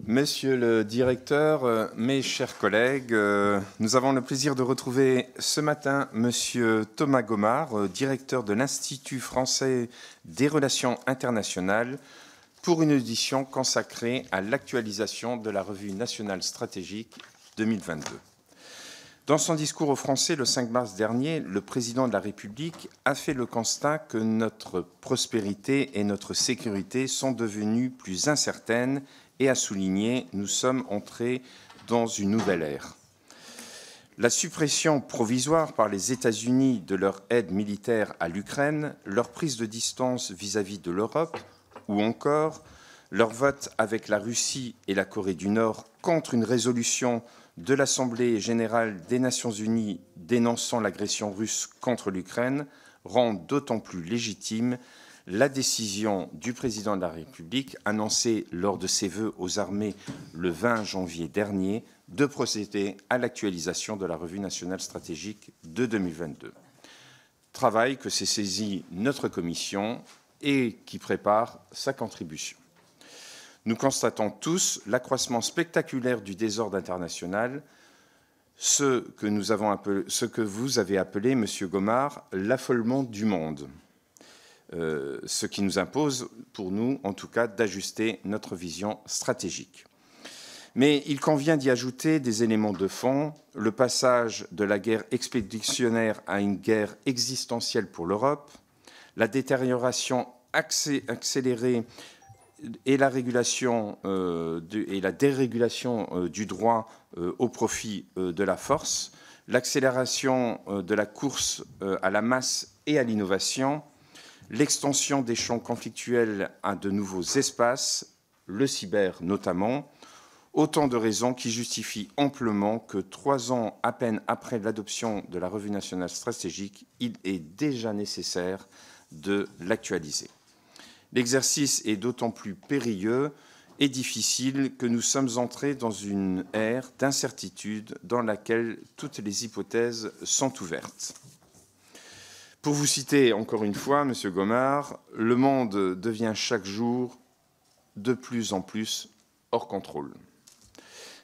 Monsieur le directeur, mes chers collègues, nous avons le plaisir de retrouver ce matin Monsieur Thomas Gomard, directeur de l'Institut français des relations internationales, pour une audition consacrée à l'actualisation de la Revue nationale stratégique 2022. Dans son discours aux Français le 5 mars dernier, le président de la République a fait le constat que notre prospérité et notre sécurité sont devenues plus incertaines et a souligné « Nous sommes entrés dans une nouvelle ère ». La suppression provisoire par les États-Unis de leur aide militaire à l'Ukraine, leur prise de distance vis-à-vis de l'Europe, ou encore leur vote avec la Russie et la Corée du Nord contre une résolution de l'Assemblée générale des Nations unies dénonçant l'agression russe contre l'Ukraine, rendent d'autant plus légitime la décision du président de la République, annoncée lors de ses vœux aux armées le 20 janvier dernier, de procéder à l'actualisation de la Revue nationale stratégique de 2022. Travail que s'est saisi notre commission et qui prépare sa contribution. Nous constatons tous l'accroissement spectaculaire du désordre international, ce que vous avez appelé, Monsieur Gomard, l'affolement du monde. Ce qui nous impose, pour nous en tout cas, d'ajuster notre vision stratégique. Mais il convient d'y ajouter des éléments de fond, le passage de la guerre expéditionnaire à une guerre existentielle pour l'Europe, la détérioration accélérée et la régulation et la dérégulation du droit au profit de la force, l'accélération de la course à la masse et à l'innovation, l'extension des champs conflictuels à de nouveaux espaces, le cyber notamment, autant de raisons qui justifient amplement que 3 ans à peine après l'adoption de la Revue nationale stratégique, il est déjà nécessaire de l'actualiser. L'exercice est d'autant plus périlleux et difficile que nous sommes entrés dans une ère d'incertitude dans laquelle toutes les hypothèses sont ouvertes. Pour vous citer encore une fois, Monsieur Gomard, le monde devient chaque jour de plus en plus hors contrôle.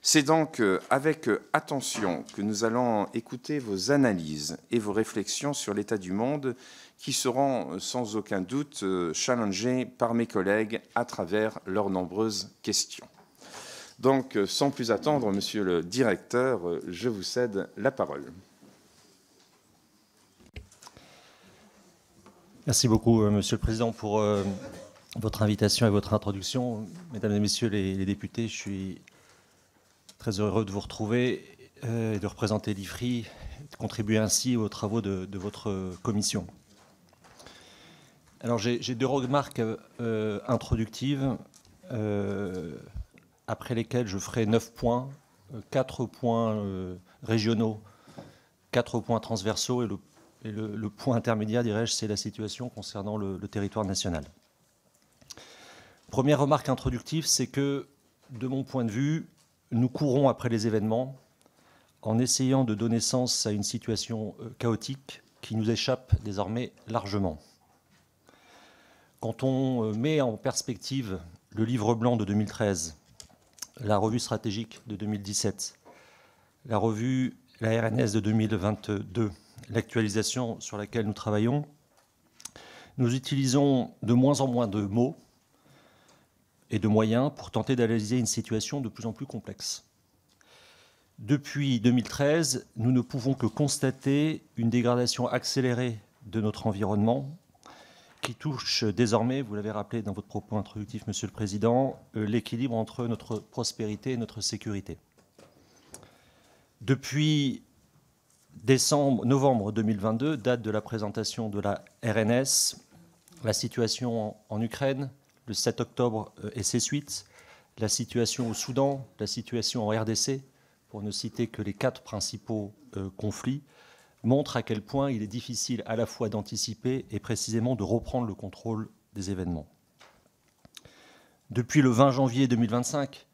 C'est donc avec attention que nous allons écouter vos analyses et vos réflexions sur l'état du monde qui seront sans aucun doute challengés par mes collègues à travers leurs nombreuses questions. Donc, sans plus attendre, Monsieur le directeur, je vous cède la parole. Merci beaucoup, Monsieur le Président, pour votre invitation et votre introduction. Mesdames et Messieurs les députés, je suis très heureux de vous retrouver et de représenter l'IFRI, de contribuer ainsi aux travaux de votre commission. Alors, j'ai 2 remarques introductives, après lesquelles je ferai 9 points, 4 points régionaux, 4 points transversaux, et le point intermédiaire, dirais-je, c'est la situation concernant le territoire national. Première remarque introductive, c'est que, de mon point de vue, nous courons après les événements en essayant de donner sens à une situation chaotique qui nous échappe désormais largement. Quand on met en perspective le livre blanc de 2013, la revue stratégique de 2017, la RNS de 2022, l'actualisation sur laquelle nous travaillons, nous utilisons de moins en moins de mots et de moyens pour tenter d'analyser une situation de plus en plus complexe. Depuis 2013, nous ne pouvons que constater une dégradation accélérée de notre environnement qui touche désormais, vous l'avez rappelé dans votre propos introductif, Monsieur le Président, l'équilibre entre notre prospérité et notre sécurité. Depuis novembre 2022, date de la présentation de la RNS, la situation en Ukraine, le 7 octobre et ses suites, la situation au Soudan, la situation en RDC, pour ne citer que les 4 principaux conflits, montrent à quel point il est difficile à la fois d'anticiper et précisément de reprendre le contrôle des événements. Depuis le 20 janvier 2025,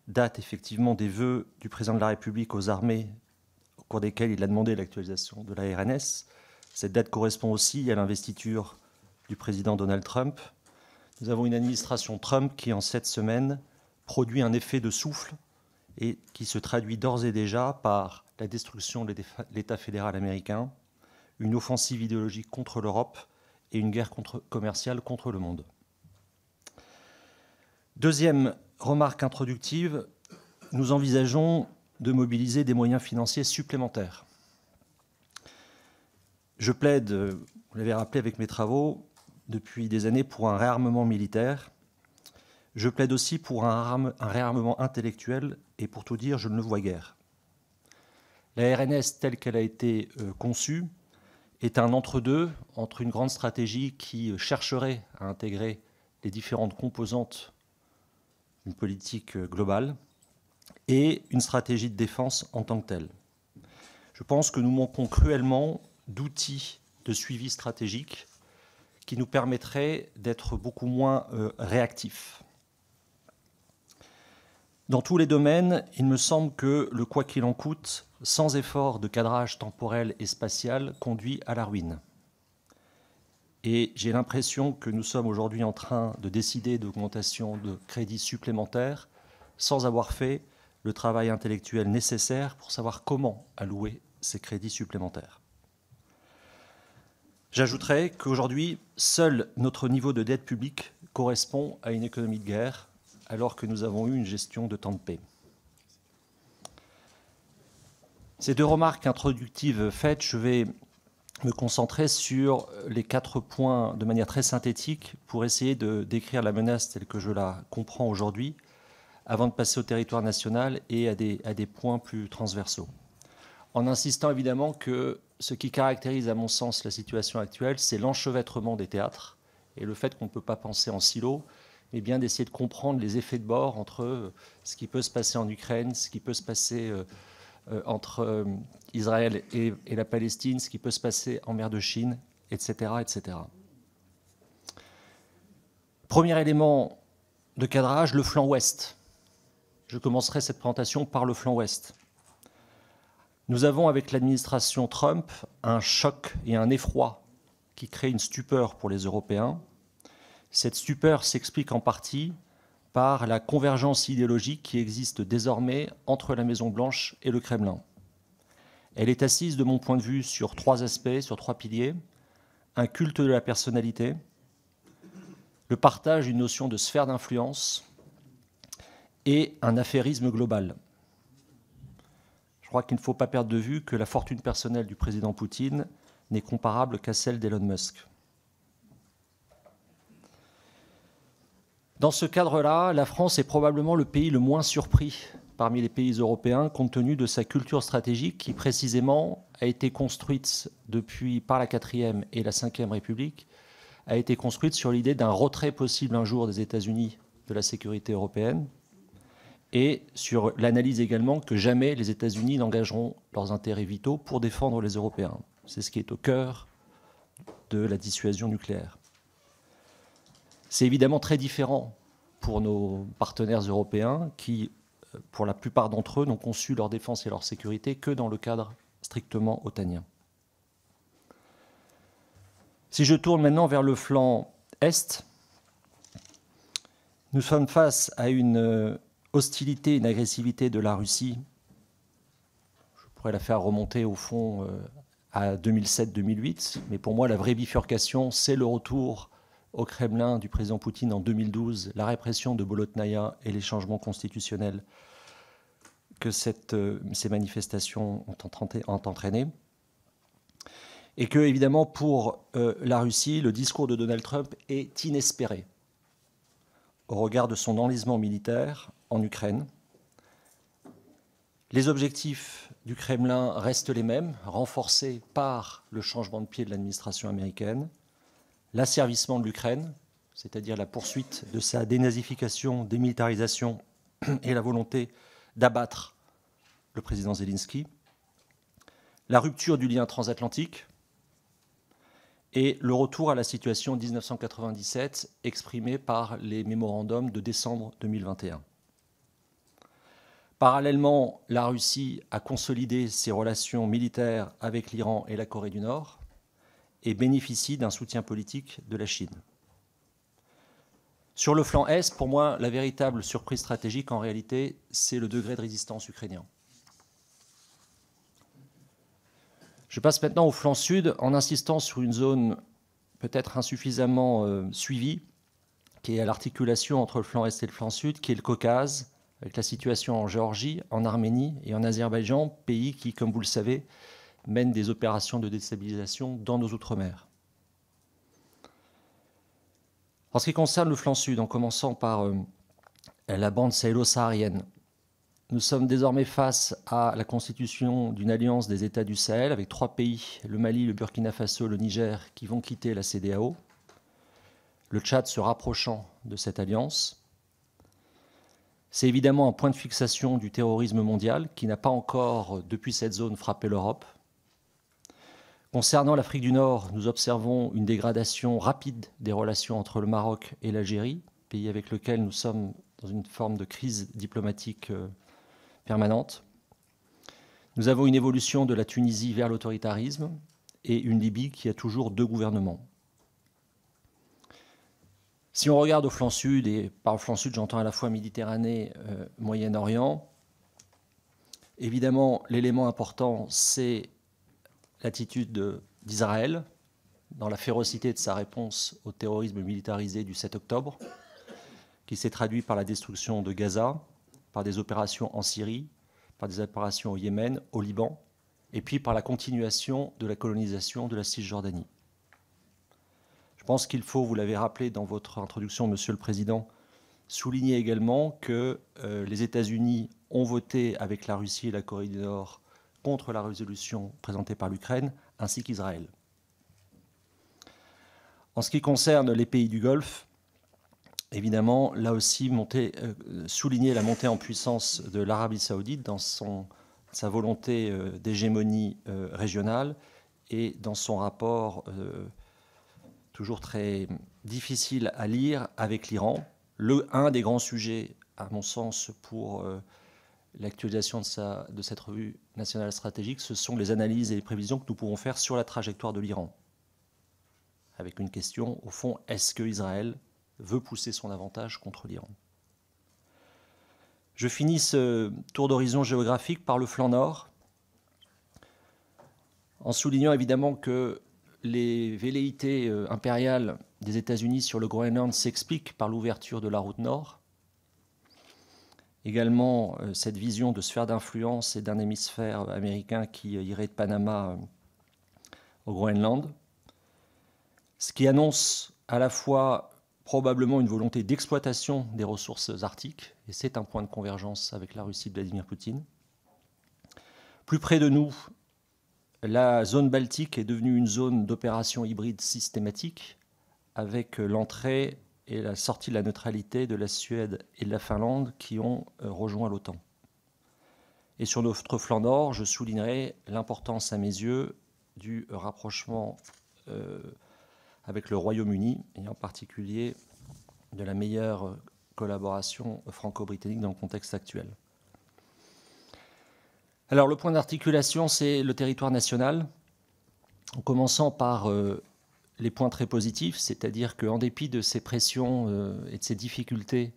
date effectivement des vœux du président de la République aux armées, au cours desquels il a demandé l'actualisation de la RNS, cette date correspond aussi à l'investiture du président Donald Trump. Nous avons une administration Trump qui, en 7 semaines, produit un effet de souffle et qui se traduit d'ores et déjà par la destruction de l'État fédéral américain, une offensive idéologique contre l'Europe et une guerre commerciale contre le monde. Deuxième remarque introductive, nous envisageons de mobiliser des moyens financiers supplémentaires. Je plaide, vous l'avez rappelé avec mes travaux, depuis des années pour un réarmement militaire. Je plaide aussi pour un réarmement intellectuel, et pour tout dire, je ne le vois guère. La RNS, telle qu'elle a été conçue, est un entre-deux entre une grande stratégie qui chercherait à intégrer les différentes composantes d'une politique globale et une stratégie de défense en tant que telle. Je pense que nous manquons cruellement d'outils de suivi stratégique qui nous permettraient d'être beaucoup moins réactifs. Dans tous les domaines, il me semble que le quoi qu'il en coûte, sans effort de cadrage temporel et spatial, conduit à la ruine. Et j'ai l'impression que nous sommes aujourd'hui en train de décider d'augmentation de crédits supplémentaires sans avoir fait le travail intellectuel nécessaire pour savoir comment allouer ces crédits supplémentaires. J'ajouterai qu'aujourd'hui, seul notre niveau de dette publique correspond à une économie de guerre, alors que nous avons eu une gestion de temps de paix. Ces deux remarques introductives faites, je vais me concentrer sur les 4 points de manière très synthétique pour essayer de décrire la menace telle que je la comprends aujourd'hui, avant de passer au territoire national et à des points plus transversaux. En insistant évidemment que ce qui caractérise à mon sens la situation actuelle, c'est l'enchevêtrement des théâtres et le fait qu'on ne peut pas penser en silo, mais bien d'essayer de comprendre les effets de bord entre ce qui peut se passer en Ukraine, ce qui peut se passer entre Israël et la Palestine, ce qui peut se passer en mer de Chine, etc., etc. Premier élément de cadrage, le flanc ouest. Je commencerai cette présentation par le flanc ouest. Nous avons, avec l'administration Trump, un choc et un effroi qui créent une stupeur pour les Européens. Cette stupeur s'explique en partie par la convergence idéologique qui existe désormais entre la Maison-Blanche et le Kremlin. Elle est assise, de mon point de vue, sur 3 aspects, sur 3 piliers. Un culte de la personnalité, le partage d'une notion de sphère d'influence et un affairisme global. Je crois qu'il ne faut pas perdre de vue que la fortune personnelle du président Poutine n'est comparable qu'à celle d'Elon Musk. Dans ce cadre-là, la France est probablement le pays le moins surpris parmi les pays européens, compte tenu de sa culture stratégique qui, précisément, a été construite par la 4e et la 5e République, a été construite sur l'idée d'un retrait possible un jour des États-Unis de la sécurité européenne, et sur l'analyse également que jamais les États-Unis n'engageront leurs intérêts vitaux pour défendre les Européens. C'est ce qui est au cœur de la dissuasion nucléaire. C'est évidemment très différent pour nos partenaires européens qui, pour la plupart d'entre eux, n'ont conçu leur défense et leur sécurité que dans le cadre strictement otanien. Si je tourne maintenant vers le flanc Est, nous sommes face à une hostilité, une agressivité de la Russie. Je pourrais la faire remonter au fond à 2007-2008, mais pour moi la vraie bifurcation, c'est le retour au Kremlin du président Poutine en 2012, la répression de Bolotnaïa et les changements constitutionnels que ces manifestations ont entraîné. Et que, évidemment, pour la Russie, le discours de Donald Trump est inespéré au regard de son enlisement militaire en Ukraine. Les objectifs du Kremlin restent les mêmes, renforcés par le changement de pied de l'administration américaine, l'asservissement de l'Ukraine, c'est-à-dire la poursuite de sa dénazification, démilitarisation et la volonté d'abattre le président Zelensky, la rupture du lien transatlantique et le retour à la situation de 1997 exprimée par les mémorandums de décembre 2021. Parallèlement, la Russie a consolidé ses relations militaires avec l'Iran et la Corée du Nord et bénéficie d'un soutien politique de la Chine. Sur le flanc Est, pour moi, la véritable surprise stratégique, en réalité, c'est le degré de résistance ukrainien. Je passe maintenant au flanc Sud en insistant sur une zone peut-être insuffisamment suivie, qui est à l'articulation entre le flanc Est et le flanc Sud, qui est le Caucase, avec la situation en Géorgie, en Arménie et en Azerbaïdjan, pays qui, comme vous le savez, mènent des opérations de déstabilisation dans nos outre-mer. En ce qui concerne le flanc Sud, en commençant par la bande sahélo-saharienne, nous sommes désormais face à la constitution d'une alliance des États du Sahel avec 3 pays, le Mali, le Burkina Faso, le Niger, qui vont quitter la CEDEAO, le Tchad se rapprochant de cette alliance. C'est évidemment un point de fixation du terrorisme mondial qui n'a pas encore, depuis cette zone, frappé l'Europe. Concernant l'Afrique du Nord, nous observons une dégradation rapide des relations entre le Maroc et l'Algérie, pays avec lequel nous sommes dans une forme de crise diplomatique permanente. Nous avons une évolution de la Tunisie vers l'autoritarisme et une Libye qui a toujours 2 gouvernements. Si on regarde au flanc Sud, et par le flanc Sud, j'entends à la fois Méditerranée, Moyen-Orient, évidemment, l'élément important, c'est l'attitude d'Israël dans la férocité de sa réponse au terrorisme militarisé du 7 octobre, qui s'est traduit par la destruction de Gaza, par des opérations en Syrie, par des opérations au Yémen, au Liban, et puis par la continuation de la colonisation de la Cisjordanie. Je pense qu'il faut, vous l'avez rappelé dans votre introduction, Monsieur le Président, souligner également que les États-Unis ont voté avec la Russie et la Corée du Nord contre la résolution présentée par l'Ukraine, ainsi qu'Israël. En ce qui concerne les pays du Golfe, évidemment, là aussi, souligner la montée en puissance de l'Arabie saoudite dans sa volonté d'hégémonie régionale et dans son rapport toujours très difficile à lire avec l'Iran. Un des grands sujets, à mon sens, pour l'actualisation de cette revue nationale stratégique, ce sont les analyses et les prévisions que nous pouvons faire sur la trajectoire de l'Iran. Avec une question, au fond, est-ce que Israël veut pousser son avantage contre l'Iran? Je finis ce tour d'horizon géographique par le flanc nord, en soulignant évidemment que les velléités impériales des États-Unis sur le Groenland s'expliquent par l'ouverture de la route nord. Également, cette vision de sphère d'influence et d'un hémisphère américain qui irait de Panama au Groenland, ce qui annonce à la fois probablement une volonté d'exploitation des ressources arctiques, et c'est un point de convergence avec la Russie de Vladimir Poutine. Plus près de nous, la zone baltique est devenue une zone d'opération hybride systématique, avec l'entrée et la sortie de la neutralité de la Suède et de la Finlande qui ont rejoint l'OTAN. Et sur notre flanc nord, je soulignerai l'importance à mes yeux du rapprochement avec le Royaume-Uni, et en particulier de la meilleure collaboration franco-britannique dans le contexte actuel. Alors le point d'articulation, c'est le territoire national, en commençant par les points très positifs, c'est-à-dire qu'en dépit de ces pressions et de ces difficultés,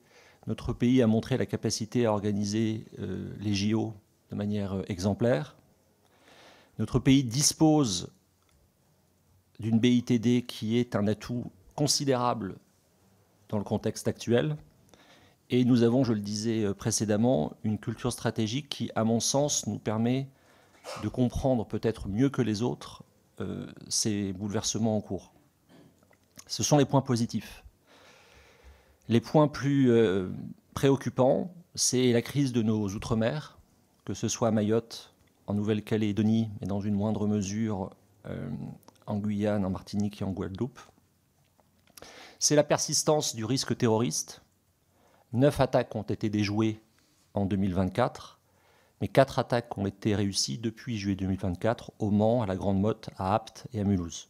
notre pays a montré la capacité à organiser les JO de manière exemplaire. Notre pays dispose d'une BITD qui est un atout considérable dans le contexte actuel. Et nous avons, je le disais précédemment, une culture stratégique qui, à mon sens, nous permet de comprendre peut-être mieux que les autres ces bouleversements en cours. Ce sont les points positifs. Les points plus préoccupants, c'est la crise de nos outre-mer, que ce soit à Mayotte, en Nouvelle-Calédonie, et dans une moindre mesure en Guyane, en Martinique et en Guadeloupe. C'est la persistance du risque terroriste. 9 attaques ont été déjouées en 2024, mais 4 attaques ont été réussies depuis juillet 2024 au Mans, à la Grande Motte, à Apt et à Mulhouse.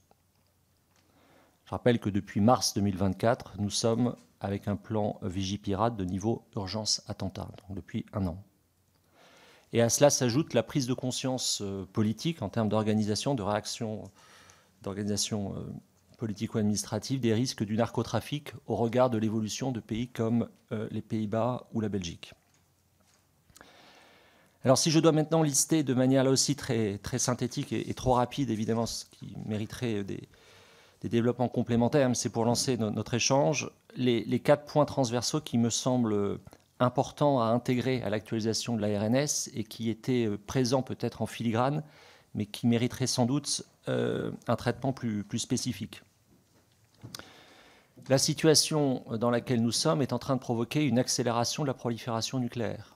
Je rappelle que depuis mars 2024, nous sommes avec un plan Vigipirate de niveau urgence attentat, donc depuis 1 an. Et à cela s'ajoute la prise de conscience politique en termes d'organisation, de réaction, d'organisation politico-administrative des risques du narcotrafic au regard de l'évolution de pays comme les Pays-Bas ou la Belgique. Alors si je dois maintenant lister de manière là aussi très, très synthétique et trop rapide, évidemment, ce qui mériterait des développements complémentaires, mais c'est pour lancer notre échange, les 4 points transversaux qui me semblent importants à intégrer à l'actualisation de la RNS et qui étaient présents peut-être en filigrane, mais qui mériteraient sans doute un traitement plus spécifique. La situation dans laquelle nous sommes est en train de provoquer une accélération de la prolifération nucléaire,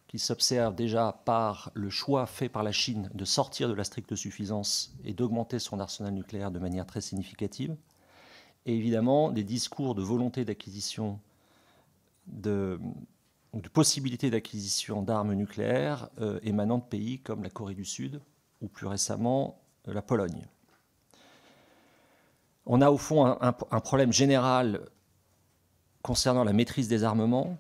qui s'observe déjà par le choix fait par la Chine de sortir de la stricte suffisance et d'augmenter son arsenal nucléaire de manière très significative, et évidemment des discours de volonté d'acquisition, de possibilité d'acquisition d'armes nucléaires émanant de pays comme la Corée du Sud ou plus récemment la Pologne. On a au fond un problème général concernant la maîtrise des armements,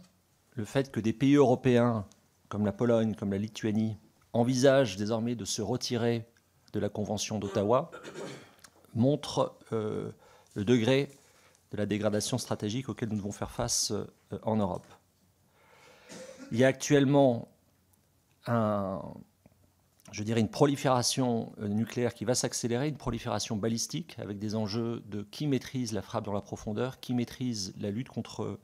le fait que des pays européens comme la Pologne, comme la Lituanie, envisagent désormais de se retirer de la Convention d'Ottawa, montre le degré de la dégradation stratégique auquel nous devons faire face en Europe. Il y a actuellement une prolifération nucléaire qui va s'accélérer, une prolifération balistique avec des enjeux de qui maîtrise la frappe dans la profondeur, qui maîtrise la lutte contre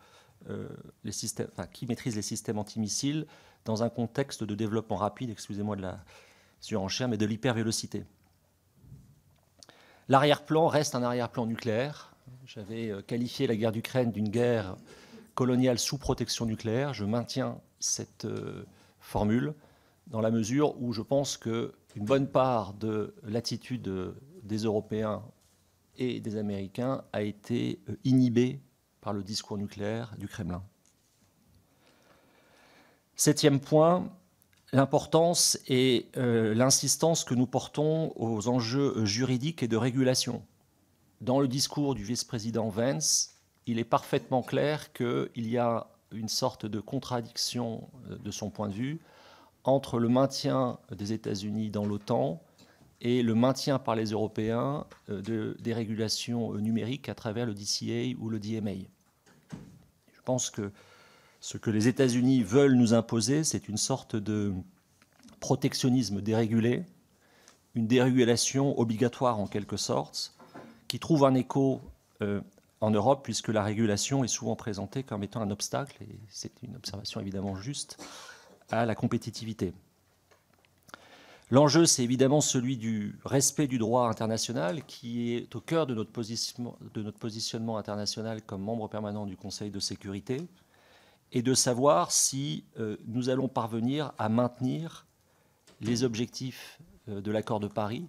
qui maîtrise les systèmes antimissiles dans un contexte de développement rapide, excusez-moi de la surenchère, mais de l'hypervélocité. L'arrière-plan reste un arrière-plan nucléaire. J'avais qualifié la guerre d'Ukraine d'une guerre coloniale sous protection nucléaire. Je maintiens cette formule dans la mesure où je pense qu'une bonne part de l'attitude des Européens et des Américains a été inhibée par le discours nucléaire du Kremlin. 7e point, l'importance et l'insistance que nous portons aux enjeux juridiques et de régulation. Dans le discours du vice-président Vance, il est parfaitement clair qu'il y a une sorte de contradiction de son point de vue entre le maintien des États-Unis dans l'OTAN et le maintien par les Européens des régulations numériques à travers le DCA ou le DMA. Je pense que ce que les États-Unis veulent nous imposer, c'est une sorte de protectionnisme dérégulé, une dérégulation obligatoire en quelque sorte, qui trouve un écho en Europe, puisque la régulation est souvent présentée comme étant un obstacle, et c'est une observation évidemment juste, à la compétitivité. L'enjeu, c'est évidemment celui du respect du droit international, qui est au cœur de notre positionnement international comme membre permanent du Conseil de sécurité, et de savoir si nous allons parvenir à maintenir les objectifs de l'accord de Paris,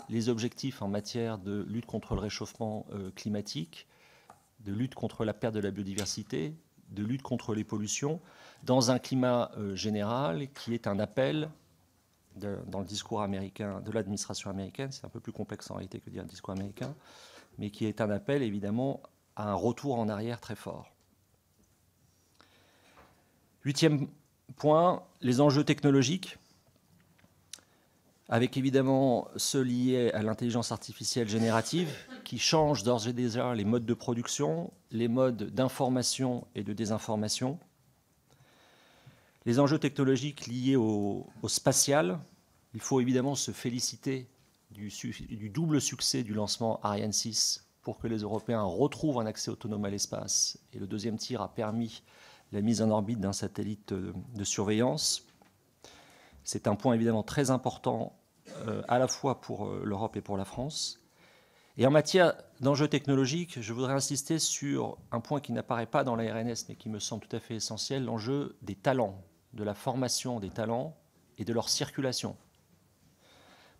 les objectifs en matière de lutte contre le réchauffement climatique, de lutte contre la perte de la biodiversité, de lutte contre les pollutions, dans un climat général qui est un appel, dans le discours américain, de l'administration américaine, c'est un peu plus complexe en réalité que dire le discours américain, mais qui est un appel évidemment à un retour en arrière très fort. 8e point, les enjeux technologiques, avec évidemment ceux liés à l'intelligence artificielle générative, qui changent d'ores et déjà les modes de production, les modes d'information et de désinformation. Les enjeux technologiques liés au spatial, il faut évidemment se féliciter du double succès du lancement Ariane 6 pour que les Européens retrouvent un accès autonome à l'espace. Et le deuxième tir a permis la mise en orbite d'un satellite de surveillance. C'est un point évidemment très important à la fois pour l'Europe et pour la France. Et en matière d'enjeux technologiques, je voudrais insister sur un point qui n'apparaît pas dans la RNS, mais qui me semble tout à fait essentiel, l'enjeu des talents, de la formation des talents et de leur circulation.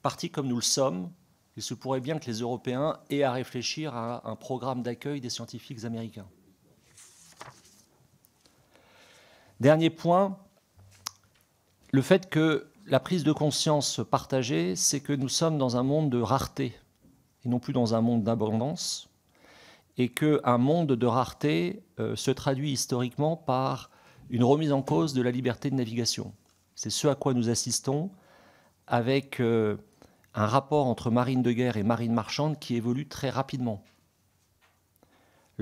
Partis comme nous le sommes, il se pourrait bien que les Européens aient à réfléchir à un programme d'accueil des scientifiques américains. Dernier point, le fait que la prise de conscience partagée, c'est que nous sommes dans un monde de rareté et non plus dans un monde d'abondance, et qu'un monde de rareté se traduit historiquement par une remise en cause de la liberté de navigation. C'est ce à quoi nous assistons avec un rapport entre marine de guerre et marine marchande qui évolue très rapidement.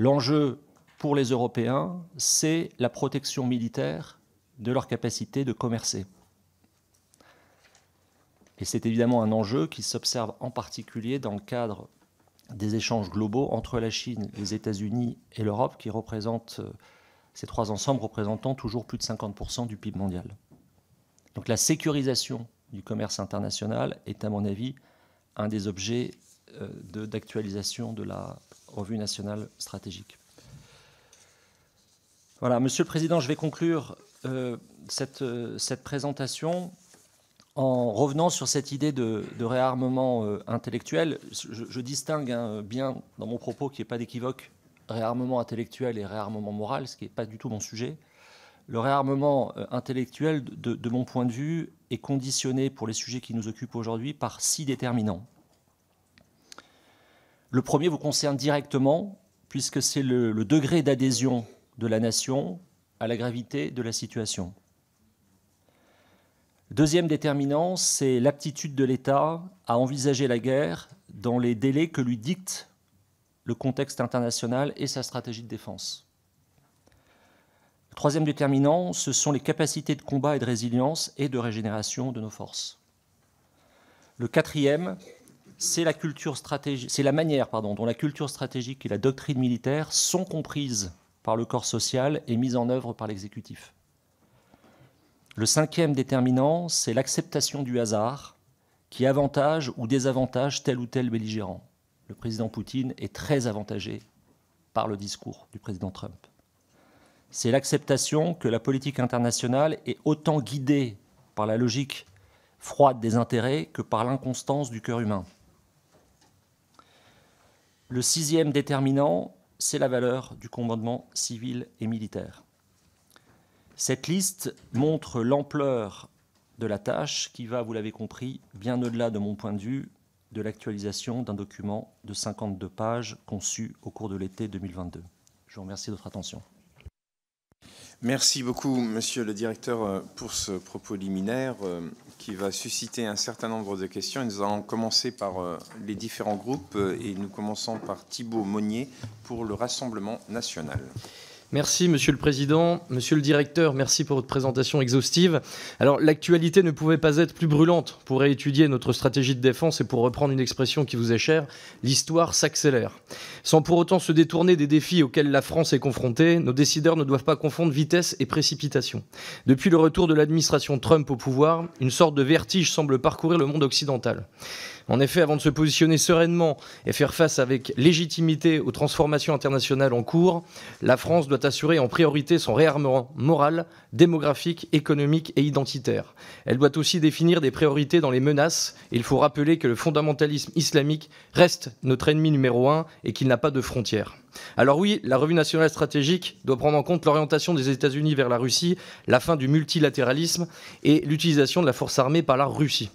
L'enjeu pour les Européens, c'est la protection militaire de leur capacité de commercer. Et c'est évidemment un enjeu qui s'observe en particulier dans le cadre des échanges globaux entre la Chine, les États-Unis et l'Europe, qui représentent, ces trois ensembles représentant toujours plus de 50% du PIB mondial. Donc la sécurisation du commerce international est, à mon avis, un des objets d'actualisation de la revue nationale stratégique. Voilà, Monsieur le Président, je vais conclure cette présentation en revenant sur cette idée de réarmement intellectuel. Je distingue bien dans mon propos qu'il n'y ait pas d'équivoque réarmement intellectuel et réarmement moral, ce qui n'est pas du tout mon sujet. Le réarmement intellectuel, de mon point de vue, est conditionné pour les sujets qui nous occupent aujourd'hui par 6 déterminants. Le premier vous concerne directement, puisque c'est le degré d'adhésion de la nation à la gravité de la situation. Deuxième déterminant, c'est l'aptitude de l'État à envisager la guerre dans les délais que lui dicte le contexte international et sa stratégie de défense. Le troisième déterminant, ce sont les capacités de combat et de résilience et de régénération de nos forces. Le quatrième, c'est la manière dont la culture stratégique et la doctrine militaire sont comprises par le corps social et mises en œuvre par l'exécutif. Le cinquième déterminant, c'est l'acceptation du hasard qui avantage ou désavantage tel ou tel belligérant. Le président Poutine est très avantagé par le discours du président Trump. C'est l'acceptation que la politique internationale est autant guidée par la logique froide des intérêts que par l'inconstance du cœur humain. Le sixième déterminant, c'est la valeur du commandement civil et militaire. Cette liste montre l'ampleur de la tâche qui va, vous l'avez compris, bien au-delà de mon point de vue, de l'actualisation d'un document de 52 pages conçu au cours de l'été 2022. Je vous remercie de votre attention. Merci beaucoup, Monsieur le Directeur, pour ce propos liminaire qui va susciter un certain nombre de questions. Nous allons commencer par les différents groupes et nous commençons par Thibault Monnier pour le Rassemblement national. Merci, Monsieur le Président. Monsieur le Directeur, merci pour votre présentation exhaustive. Alors, l'actualité ne pouvait pas être plus brûlante pour réétudier notre stratégie de défense et pour reprendre une expression qui vous est chère, l'histoire s'accélère. Sans pour autant se détourner des défis auxquels la France est confrontée, nos décideurs ne doivent pas confondre vitesse et précipitation. Depuis le retour de l'administration Trump au pouvoir, une sorte de vertige semble parcourir le monde occidental. En effet, avant de se positionner sereinement et faire face avec légitimité aux transformations internationales en cours, la France doit assurer en priorité son réarmement moral, démographique, économique et identitaire. Elle doit aussi définir des priorités dans les menaces. Il faut rappeler que le fondamentalisme islamique reste notre ennemi numéro 1 et qu'il n'a pas de frontières. Alors oui, la revue nationale stratégique doit prendre en compte l'orientation des États-Unis vers la Russie, la fin du multilatéralisme et l'utilisation de la force armée par la Russie.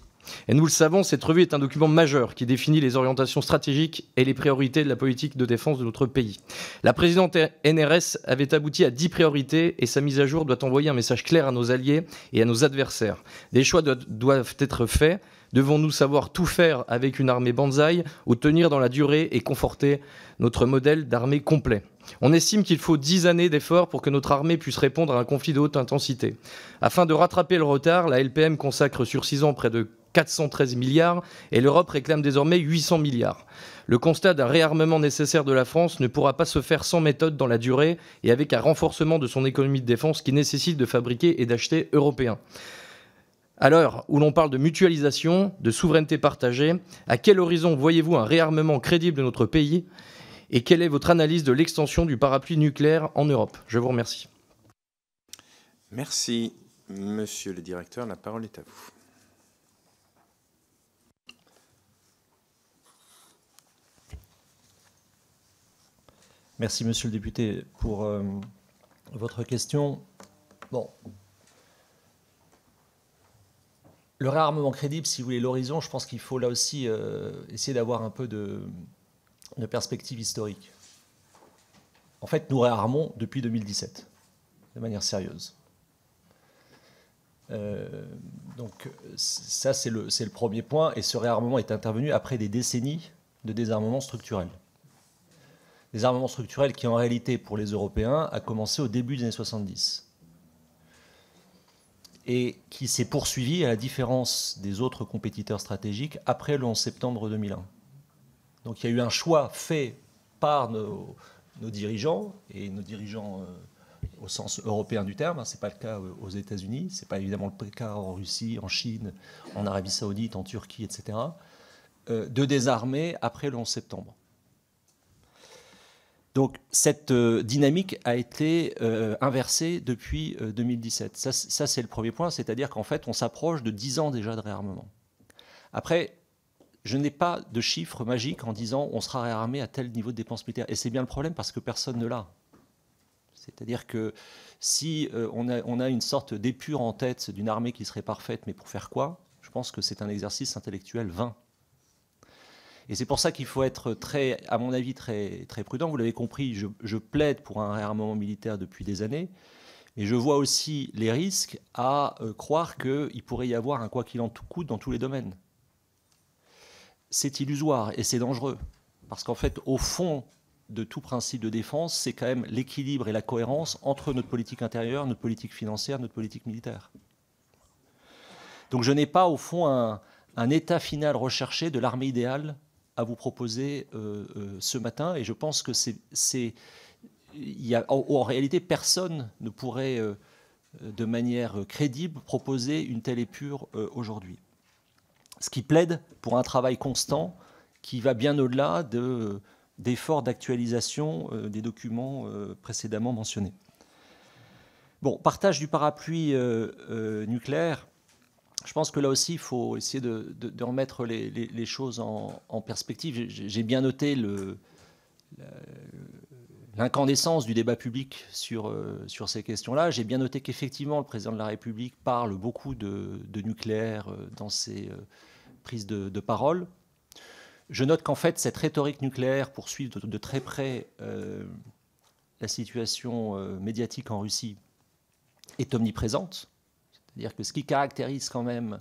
Et nous le savons, cette revue est un document majeur qui définit les orientations stratégiques et les priorités de la politique de défense de notre pays. La présidente NRS avait abouti à 10 priorités et sa mise à jour doit envoyer un message clair à nos alliés et à nos adversaires. Des choix doivent être faits. Devons-nous savoir tout faire avec une armée banzai ou tenir dans la durée et conforter notre modèle d'armée complet ? On estime qu'il faut 10 années d'efforts pour que notre armée puisse répondre à un conflit de haute intensité. Afin de rattraper le retard, la LPM consacre sur 6 ans près de 413 milliards et l'Europe réclame désormais 800 milliards. Le constat d'un réarmement nécessaire de la France ne pourra pas se faire sans méthode dans la durée et avec un renforcement de son économie de défense qui nécessite de fabriquer et d'acheter européen. À l'heure où l'on parle de mutualisation, de souveraineté partagée, à quel horizon voyez-vous un réarmement crédible de notre pays et quelle est votre analyse de l'extension du parapluie nucléaire en Europe ? Je vous remercie. Merci, Monsieur le Directeur. La parole est à vous. Merci, Monsieur le député, pour votre question. Bon. Le réarmement crédible, si vous voulez, l'horizon, je pense qu'il faut là aussi essayer d'avoir un peu de perspective historique. En fait, nous réarmons depuis 2017, de manière sérieuse. Donc ça, c'est le premier point, et ce réarmement est intervenu après des décennies de désarmement structurel. désarmement structurel qui, en réalité, pour les Européens, a commencé au début des années 70 et qui s'est poursuivi, à la différence des autres compétiteurs stratégiques, après le 11 septembre 2001. Donc il y a eu un choix fait par nos dirigeants, et nos dirigeants au sens européen du terme, ce n'est pas le cas aux États-Unis, ce n'est pas évidemment le cas en Russie, en Chine, en Arabie Saoudite, en Turquie, etc., de désarmer après le 11 septembre. Donc cette dynamique a été inversée depuis 2017. Ça c'est le premier point, c'est-à-dire qu'en fait, on s'approche de 10 ans déjà de réarmement. Après, je n'ai pas de chiffre magique en disant on sera réarmé à tel niveau de dépenses militaires. Et c'est bien le problème parce que personne ne l'a. C'est-à-dire que si on a une sorte d'épure en tête d'une armée qui serait parfaite, mais pour faire quoi? Je pense que c'est un exercice intellectuel vain. Et c'est pour ça qu'il faut être, à mon avis, très, très prudent. Vous l'avez compris, je plaide pour un réarmement militaire depuis des années. Et je vois aussi les risques à croire qu'il pourrait y avoir un quoi qu'il en coûte dans tous les domaines. C'est illusoire et c'est dangereux. Parce qu'en fait, au fond de tout principe de défense, c'est quand même l'équilibre et la cohérence entre notre politique intérieure, notre politique financière, notre politique militaire. Donc je n'ai pas, au fond, un état final recherché de l'armée idéale à vous proposer ce matin. Et je pense que en réalité, personne ne pourrait, de manière crédible, proposer une telle épure aujourd'hui. Ce qui plaide pour un travail constant qui va bien au-delà d'efforts d'actualisation des documents précédemment mentionnés. Bon, partage du parapluie nucléaire. Je pense que là aussi, il faut essayer de remettre les choses en perspective. J'ai bien noté l'incandescence du débat public sur ces questions-là. J'ai bien noté qu'effectivement, le président de la République parle beaucoup de nucléaire dans ses prises de parole. Je note qu'en fait, cette rhétorique nucléaire poursuit de très près la situation médiatique en Russie est omniprésente. C'est-à-dire que ce qui caractérise quand même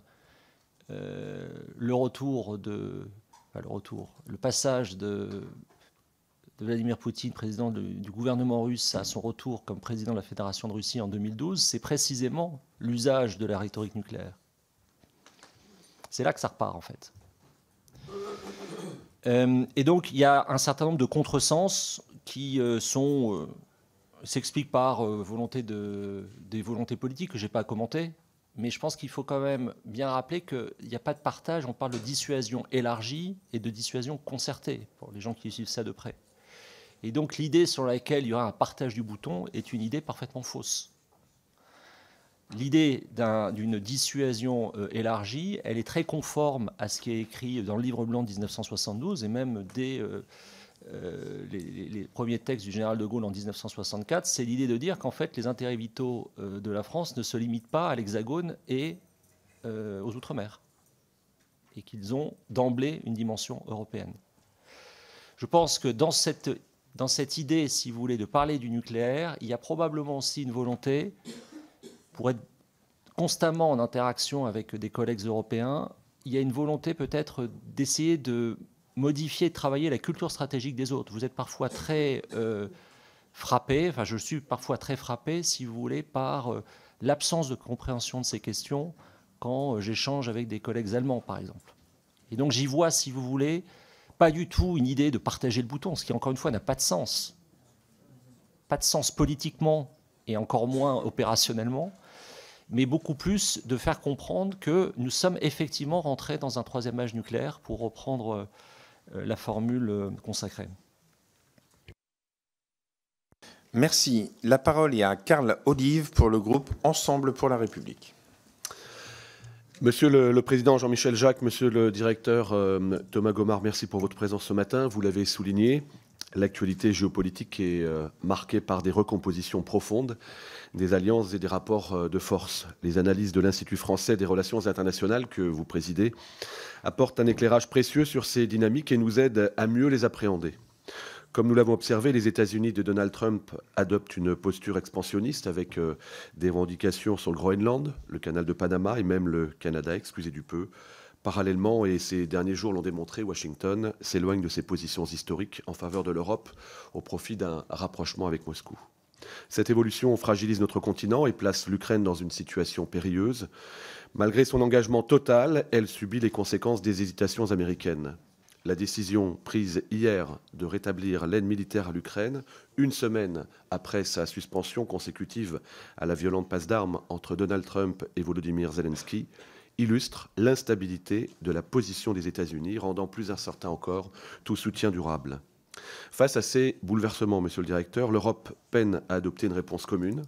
le passage de Vladimir Poutine, président du gouvernement russe, à son retour comme président de la Fédération de Russie en 2012, c'est précisément l'usage de la rhétorique nucléaire. C'est là que ça repart, en fait. Et donc, il y a un certain nombre de contresens qui s'expliquent par des volontés politiques que je n'ai pas à commenter. Mais je pense qu'il faut quand même bien rappeler qu'il n'y a pas de partage. On parle de dissuasion élargie et de dissuasion concertée, pour les gens qui suivent ça de près. Et donc l'idée sur laquelle il y aura un partage du bouton est une idée parfaitement fausse. L'idée d'une dissuasion élargie, elle est très conforme à ce qui est écrit dans le livre blanc de 1972 et même dès les premiers textes du général de Gaulle en 1964, c'est l'idée de dire qu'en fait les intérêts vitaux de la France ne se limitent pas à l'Hexagone et aux Outre-mer, et qu'ils ont d'emblée une dimension européenne. Je pense que dans cette idée, si vous voulez, de parler du nucléaire, il y a probablement aussi une volonté, pour être constamment en interaction avec des collègues européens, il y a une volonté peut-être d'essayer de modifier, de travailler la culture stratégique des autres. Vous êtes parfois très frappé, enfin je suis parfois très frappé, si vous voulez, par l'absence de compréhension de ces questions quand j'échange avec des collègues allemands, par exemple. Et donc j'y vois, si vous voulez, pas du tout une idée de partager le bouton, ce qui, encore une fois, n'a pas de sens. Pas de sens politiquement et encore moins opérationnellement, mais beaucoup plus de faire comprendre que nous sommes effectivement rentrés dans un troisième âge nucléaire, pour reprendre la formule consacrée. Merci. La parole est à Karl Olive pour le groupe Ensemble pour la République. Monsieur le Président Jean-Michel Jacques, Monsieur le Directeur Thomas Gomard, merci pour votre présence ce matin. Vous l'avez souligné, l'actualité géopolitique est marquée par des recompositions profondes des alliances et des rapports de force. Les analyses de l'Institut français des relations internationales que vous présidez apportent un éclairage précieux sur ces dynamiques et nous aident à mieux les appréhender. Comme nous l'avons observé, les États-Unis de Donald Trump adoptent une posture expansionniste avec des revendications sur le Groenland, le canal de Panama et même le Canada, excusez du peu, Parallèlement, et ces derniers jours l'ont démontré, Washington s'éloigne de ses positions historiques en faveur de l'Europe au profit d'un rapprochement avec Moscou. Cette évolution fragilise notre continent et place l'Ukraine dans une situation périlleuse. Malgré son engagement total, elle subit les conséquences des hésitations américaines. La décision prise hier de rétablir l'aide militaire à l'Ukraine, une semaine après sa suspension consécutive à la violente passe d'armes entre Donald Trump et Volodymyr Zelensky, illustre l'instabilité de la position des États-Unis, rendant plus incertain encore tout soutien durable. Face à ces bouleversements, Monsieur le Directeur, l'Europe peine à adopter une réponse commune,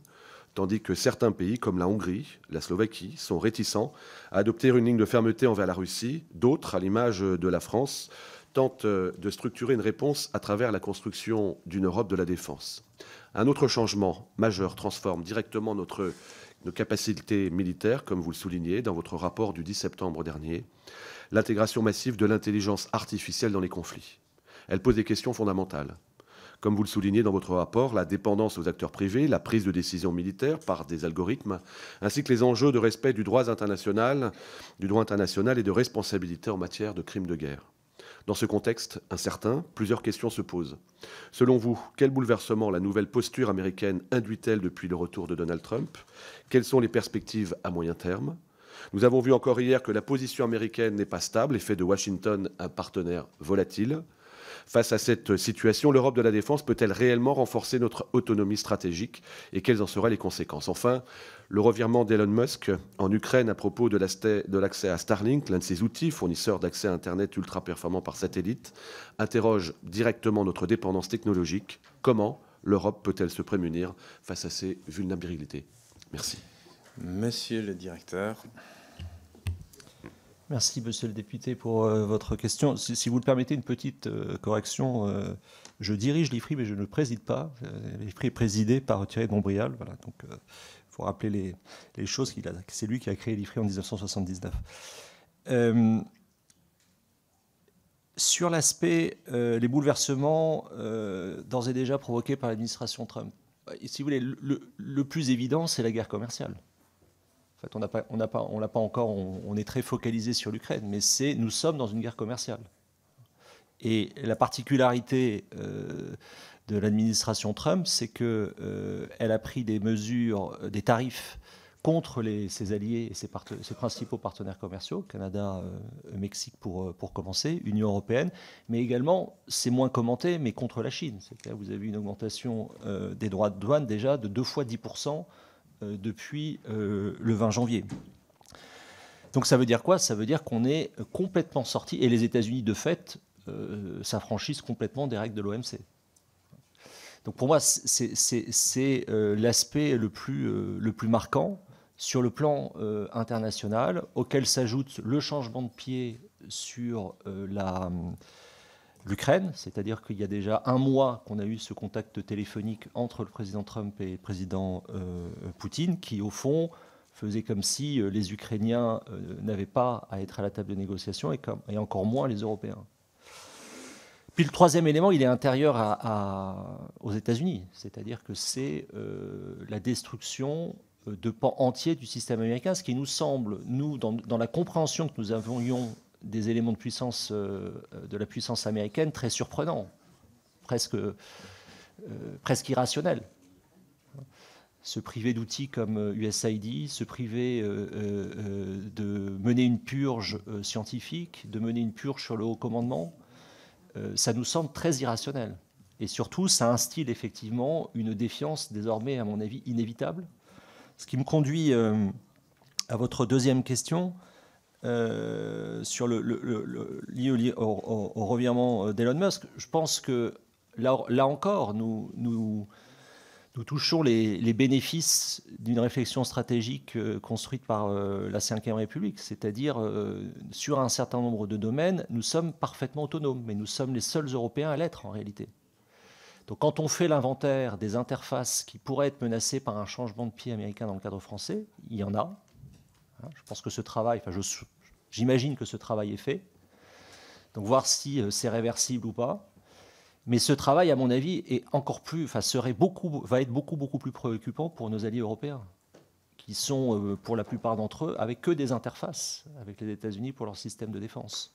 tandis que certains pays, comme la Hongrie, la Slovaquie, sont réticents à adopter une ligne de fermeté envers la Russie. D'autres, à l'image de la France, tentent de structurer une réponse à travers la construction d'une Europe de la défense. Un autre changement majeur transforme directement nos capacités militaires, comme vous le soulignez dans votre rapport du 10 septembre dernier, l'intégration massive de l'intelligence artificielle dans les conflits. Elle pose des questions fondamentales. Comme vous le soulignez dans votre rapport, la dépendance aux acteurs privés, la prise de décision militaire par des algorithmes, ainsi que les enjeux de respect du droit international et de responsabilité en matière de crimes de guerre. Dans ce contexte incertain, plusieurs questions se posent. Selon vous, quel bouleversement la nouvelle posture américaine induit-elle depuis le retour de Donald Trump? Quelles sont les perspectives à moyen terme? Nous avons vu encore hier que la position américaine n'est pas stable et fait de Washington un partenaire volatile. Face à cette situation, l'Europe de la défense peut-elle réellement renforcer notre autonomie stratégique et quelles en seraient les conséquences? Enfin, le revirement d'Elon Musk en Ukraine à propos de l'accès à Starlink, l'un de ses outils, fournisseur d'accès à Internet ultra performant par satellite, interroge directement notre dépendance technologique. Comment l'Europe peut-elle se prémunir face à ces vulnérabilités? Merci. Monsieur le directeur. Merci, monsieur le député, pour votre question. Si vous le permettez, une petite correction. Je dirige l'IFRI, mais je ne préside pas. L'IFRI est présidé par Thierry Dombrial. Voilà, donc, il faut rappeler les choses. C'est lui qui a créé l'IFRI en 1979. Sur l'aspect, les bouleversements d'ores et déjà provoqués par l'administration Trump, si vous voulez, le plus évident, c'est la guerre commerciale. En fait, on l'a pas encore. On est très focalisé sur l'Ukraine, mais nous sommes dans une guerre commerciale. Et la particularité de l'administration Trump, c'est qu'elle a pris des mesures, des tarifs contre ses alliés et ses principaux partenaires commerciaux, Canada, Mexique pour commencer, Union européenne, mais également, c'est moins commenté, mais contre la Chine. C'est-à-dire, vous avez une augmentation des droits de douane déjà de 2 fois 10%. Depuis le 20 janvier. Donc ça veut dire quoi? Ça veut dire qu'on est complètement sorti, et les États-Unis, de fait, s'affranchissent complètement des règles de l'OMC. Donc pour moi, c'est l'aspect le plus marquant sur le plan international, auquel s'ajoute le changement de pied sur l'Ukraine, c'est-à-dire qu'il y a déjà un mois qu'on a eu ce contact téléphonique entre le président Trump et le président Poutine, qui au fond faisait comme si les Ukrainiens n'avaient pas à être à la table de négociation et encore moins les Européens. Puis le troisième élément, il est intérieur aux États-Unis, c'est-à-dire que c'est la destruction de pans entiers du système américain, ce qui nous semble, nous, dans la compréhension que nous avions des éléments de puissance, de la puissance américaine, très surprenants, presque irrationnels. Se priver d'outils comme USAID, se priver de mener une purge scientifique, de mener une purge sur le haut commandement, ça nous semble très irrationnel. Et surtout, ça instille effectivement une défiance désormais, à mon avis, inévitable. Ce qui me conduit à votre deuxième question, sur lié au revirement d'Elon Musk. Je pense que là encore, nous touchons les bénéfices d'une réflexion stratégique construite par la Ve République, c'est-à-dire sur un certain nombre de domaines, nous sommes parfaitement autonomes, mais nous sommes les seuls Européens à l'être en réalité. Donc quand on fait l'inventaire des interfaces qui pourraient être menacées par un changement de pied américain dans le cadre français, il y en a. Je pense que ce travail, j'imagine que ce travail est fait. Donc voir si c'est réversible ou pas. Mais ce travail, à mon avis, est encore plus, va être beaucoup plus préoccupant pour nos alliés européens, qui sont, pour la plupart d'entre eux, avec que des interfaces avec les États-Unis pour leur système de défense.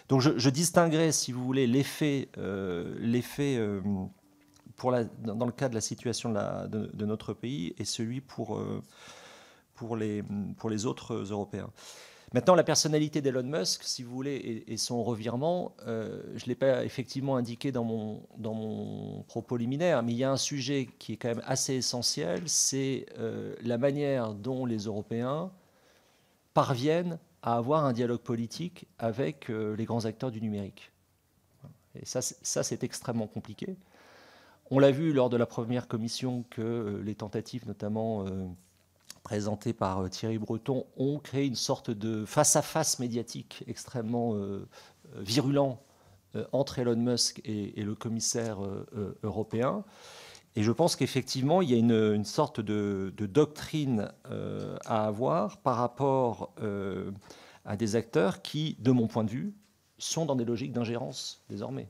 Donc je distinguerai, si vous voulez, l'effet dans le cas de la situation de notre pays et celui pour les autres Européens. Maintenant, la personnalité d'Elon Musk, si vous voulez, et son revirement, je ne l'ai pas effectivement indiqué dans mon propos liminaire, mais il y a un sujet qui est quand même assez essentiel, c'est la manière dont les Européens parviennent à avoir un dialogue politique avec les grands acteurs du numérique. Et ça, c'est extrêmement compliqué. On l'a vu lors de la première commission que les tentatives, notamment présentées par Thierry Breton, ont créé une sorte de face-à-face médiatique extrêmement virulent entre Elon Musk et le commissaire européen. Et je pense qu'effectivement, il y a une sorte de doctrine à avoir par rapport à des acteurs qui, de mon point de vue, sont dans des logiques d'ingérence désormais,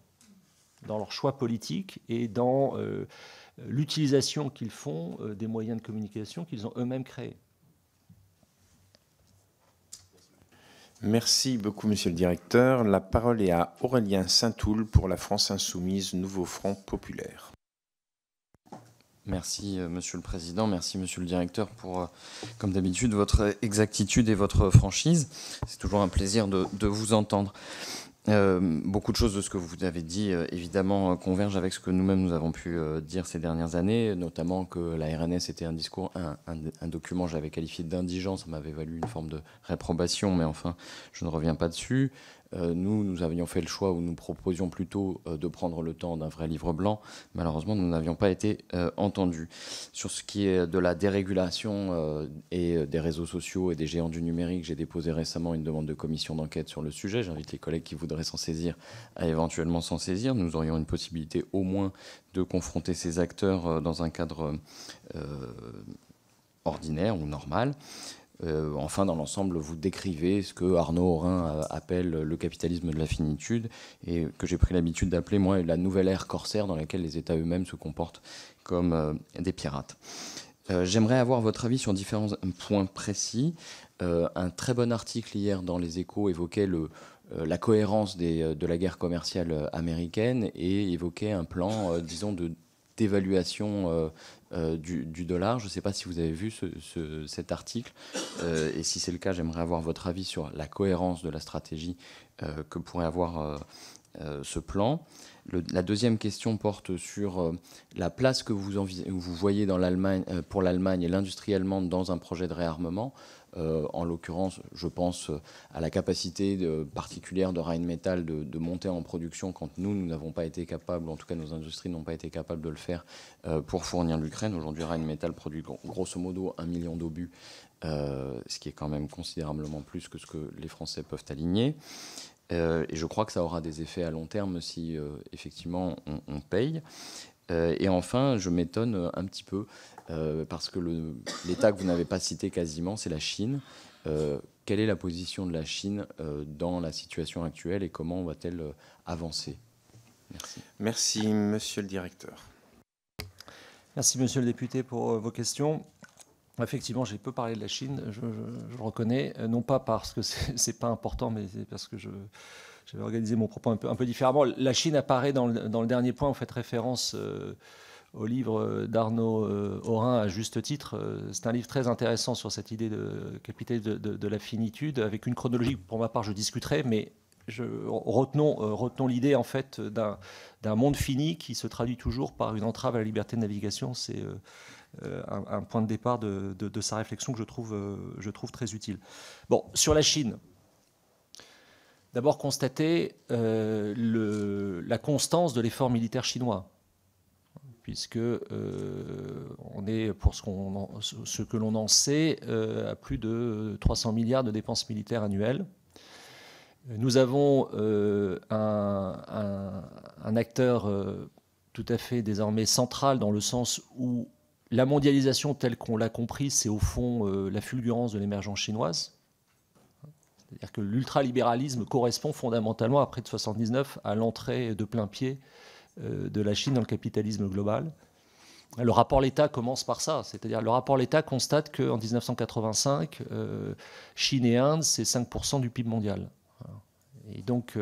dans leurs choix politiques et dans l'utilisation qu'ils font des moyens de communication qu'ils ont eux-mêmes créés. Merci beaucoup, monsieur le directeur. La parole est à Aurélien Saint-Toul pour la France Insoumise, Nouveau Front Populaire. Merci, monsieur le président. Merci, monsieur le directeur, pour, comme d'habitude, votre exactitude et votre franchise. C'est toujours un plaisir de vous entendre. Beaucoup de choses de ce que vous avez dit, évidemment, convergent avec ce que nous-mêmes nous avons pu dire ces dernières années, notamment que la RNS était un document que j'avais qualifié d'indigent. Ça m'avait valu une forme de réprobation, mais enfin, je ne reviens pas dessus. Nous avions fait le choix où nous proposions plutôt de prendre le temps d'un vrai livre blanc. Malheureusement, nous n'avions pas été entendus. Sur ce qui est de la dérégulation et des réseaux sociaux et des géants du numérique, j'ai déposé récemment une demande de commission d'enquête sur le sujet. J'invite les collègues qui voudraient s'en saisir à éventuellement s'en saisir. Nous aurions une possibilité au moins de confronter ces acteurs dans un cadre ordinaire ou normal. Enfin, dans l'ensemble, vous décrivez ce que Arnaud Aurin appelle le capitalisme de la finitude et que j'ai pris l'habitude d'appeler, moi, la nouvelle ère corsaire dans laquelle les États eux-mêmes se comportent comme des pirates. J'aimerais avoir votre avis sur différents points précis. Un très bon article hier dans Les Échos évoquait la cohérence de la guerre commerciale américaine et évoquait un plan, disons, d'évaluation du dollar. Je ne sais pas si vous avez vu cet article. Et si c'est le cas, j'aimerais avoir votre avis sur la cohérence de la stratégie que pourrait avoir ce plan. La deuxième question porte sur la place que vous voyez dans pour l'Allemagne et l'industrie allemande dans un projet de réarmement. En l'occurrence, je pense à la capacité particulière de Rheinmetall de monter en production quand nous n'avons pas été capables, en tout cas nos industries n'ont pas été capables de le faire pour fournir l'Ukraine. Aujourd'hui, Rheinmetall produit grosso modo 1 million d'obus, ce qui est quand même considérablement plus que ce que les Français peuvent aligner. Et je crois que ça aura des effets à long terme si effectivement on paye. Et enfin, je m'étonne un petit peu parce que l'État que vous n'avez pas cité quasiment, c'est la Chine. Quelle est la position de la Chine dans la situation actuelle et comment va-t-elle avancer? Merci. Merci, monsieur le directeur. Merci, monsieur le député, pour vos questions. Effectivement, j'ai peu parlé de la Chine, je le reconnais, non pas parce que c'est pas important, mais c'est parce que j'avais organisé mon propos un peu différemment. La Chine apparaît dans le dernier point, vous faites référence au livre d'Arnaud Aurin à juste titre. C'est un livre très intéressant sur cette idée de capitalisme de la finitude, avec une chronologie que pour ma part je discuterai, mais retenons l'idée en fait d'un monde fini qui se traduit toujours par une entrave à la liberté de navigation. C'est un point de départ de sa réflexion que je trouve très utile. Bon, sur la Chine, d'abord constater la constance de l'effort militaire chinois, puisque on est, pour ce que l'on en sait, à plus de 300 milliards de dépenses militaires annuelles. Nous avons un acteur tout à fait désormais central dans le sens où la mondialisation telle qu'on l'a compris, c'est au fond la fulgurance de l'émergence chinoise. C'est-à-dire que l'ultralibéralisme correspond fondamentalement, après 1979, à l'entrée de plein pied de la Chine dans le capitalisme global. Le rapport L'État commence par ça, c'est-à-dire le rapport L'État constate qu'en 1985, Chine et Inde, c'est 5% du PIB mondial. Et donc,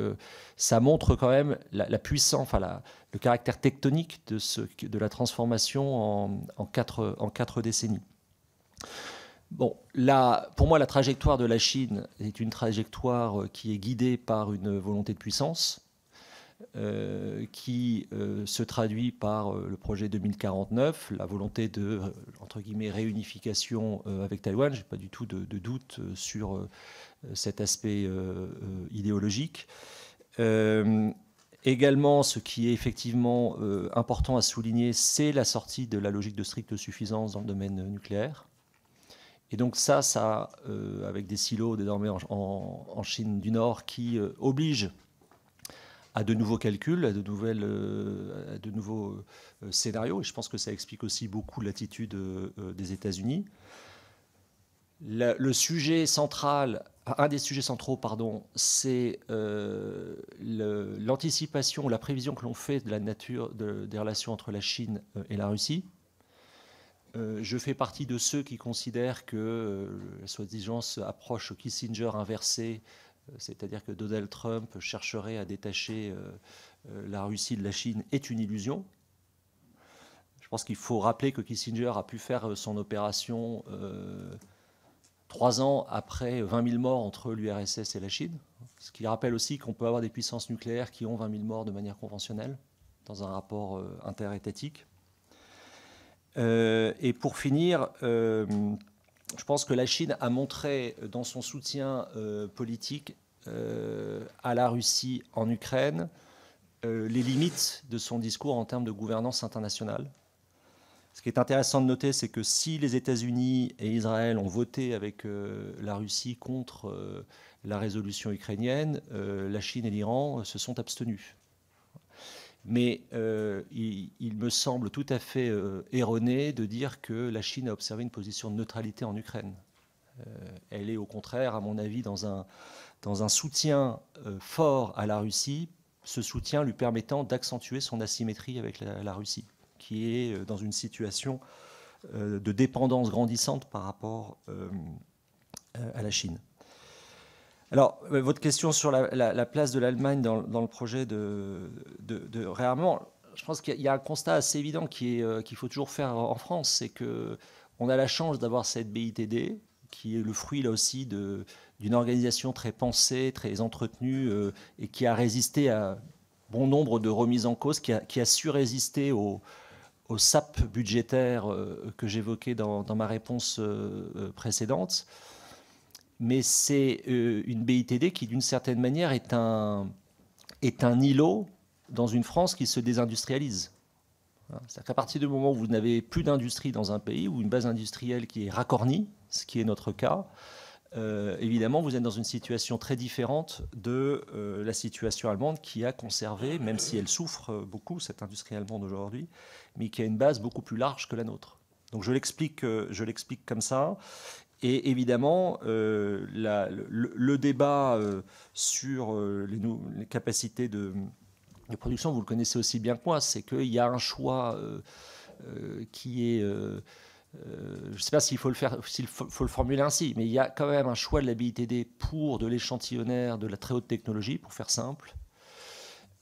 ça montre quand même la puissance, enfin le caractère tectonique de la transformation en 4 décennies. Bon, pour moi, la trajectoire de la Chine est une trajectoire qui est guidée par une volonté de puissance, qui se traduit par le projet 2049, la volonté de, entre guillemets, réunification avec Taïwan. Je n'ai pas du tout de doute sur cet aspect idéologique. Également, ce qui est effectivement important à souligner, c'est la sortie de la logique de stricte suffisance dans le domaine nucléaire. Et donc ça avec des silos désormais en Chine du Nord qui obligent à de nouveaux calculs, à de nouveaux scénarios. Et je pense que ça explique aussi beaucoup l'attitude des États-Unis. Le sujet central, un des sujets centraux, c'est l'anticipation, la prévision que l'on fait de la nature des relations entre la Chine et la Russie. Je fais partie de ceux qui considèrent que la soi-disant approche Kissinger inversée, c'est-à-dire que Donald Trump chercherait à détacher la Russie de la Chine, est une illusion. Je pense qu'il faut rappeler que Kissinger a pu faire son opération 3 ans après 20 000 morts entre l'URSS et la Chine, ce qui rappelle aussi qu'on peut avoir des puissances nucléaires qui ont 20 000 morts de manière conventionnelle, dans un rapport interétatique. Et pour finir, je pense que la Chine a montré dans son soutien politique à la Russie en Ukraine les limites de son discours en termes de gouvernance internationale. Ce qui est intéressant de noter, c'est que si les États-Unis et Israël ont voté avec la Russie contre la résolution ukrainienne, la Chine et l'Iran se sont abstenus. Mais il me semble tout à fait erroné de dire que la Chine a observé une position de neutralité en Ukraine. Elle est au contraire, à mon avis, dans un soutien fort à la Russie, ce soutien lui permettant d'accentuer son asymétrie avec la Russie, qui est dans une situation de dépendance grandissante par rapport à la Chine. Alors, votre question sur la place de l'Allemagne dans le projet de réarmement, je pense qu'il y a un constat assez évident qu'il faut toujours faire en France, c'est qu'on a la chance d'avoir cette BITD, qui est le fruit, là aussi, d'une organisation très pensée, très entretenue, et qui a résisté à bon nombre de remises en cause, qui a su résister au SAP budgétaire que j'évoquais dans ma réponse précédente. Mais c'est une BITD qui, d'une certaine manière, est un îlot dans une France qui se désindustrialise. C'est-à-dire qu'à partir du moment où vous n'avez plus d'industrie dans un pays, ou une base industrielle qui est racornie, ce qui est notre cas, évidemment, vous êtes dans une situation très différente de la situation allemande qui a conservé, même si elle souffre beaucoup, cette industrie allemande aujourd'hui, mais qui a une base beaucoup plus large que la nôtre. Donc je l'explique comme ça. Et évidemment, le débat sur les capacités de production, vous le connaissez aussi bien que moi, c'est qu'il y a un choix qui est... je ne sais pas s'il faut le formuler ainsi, mais il y a quand même un choix de la BITD pour de l'échantillonnaire, de la très haute technologie, pour faire simple,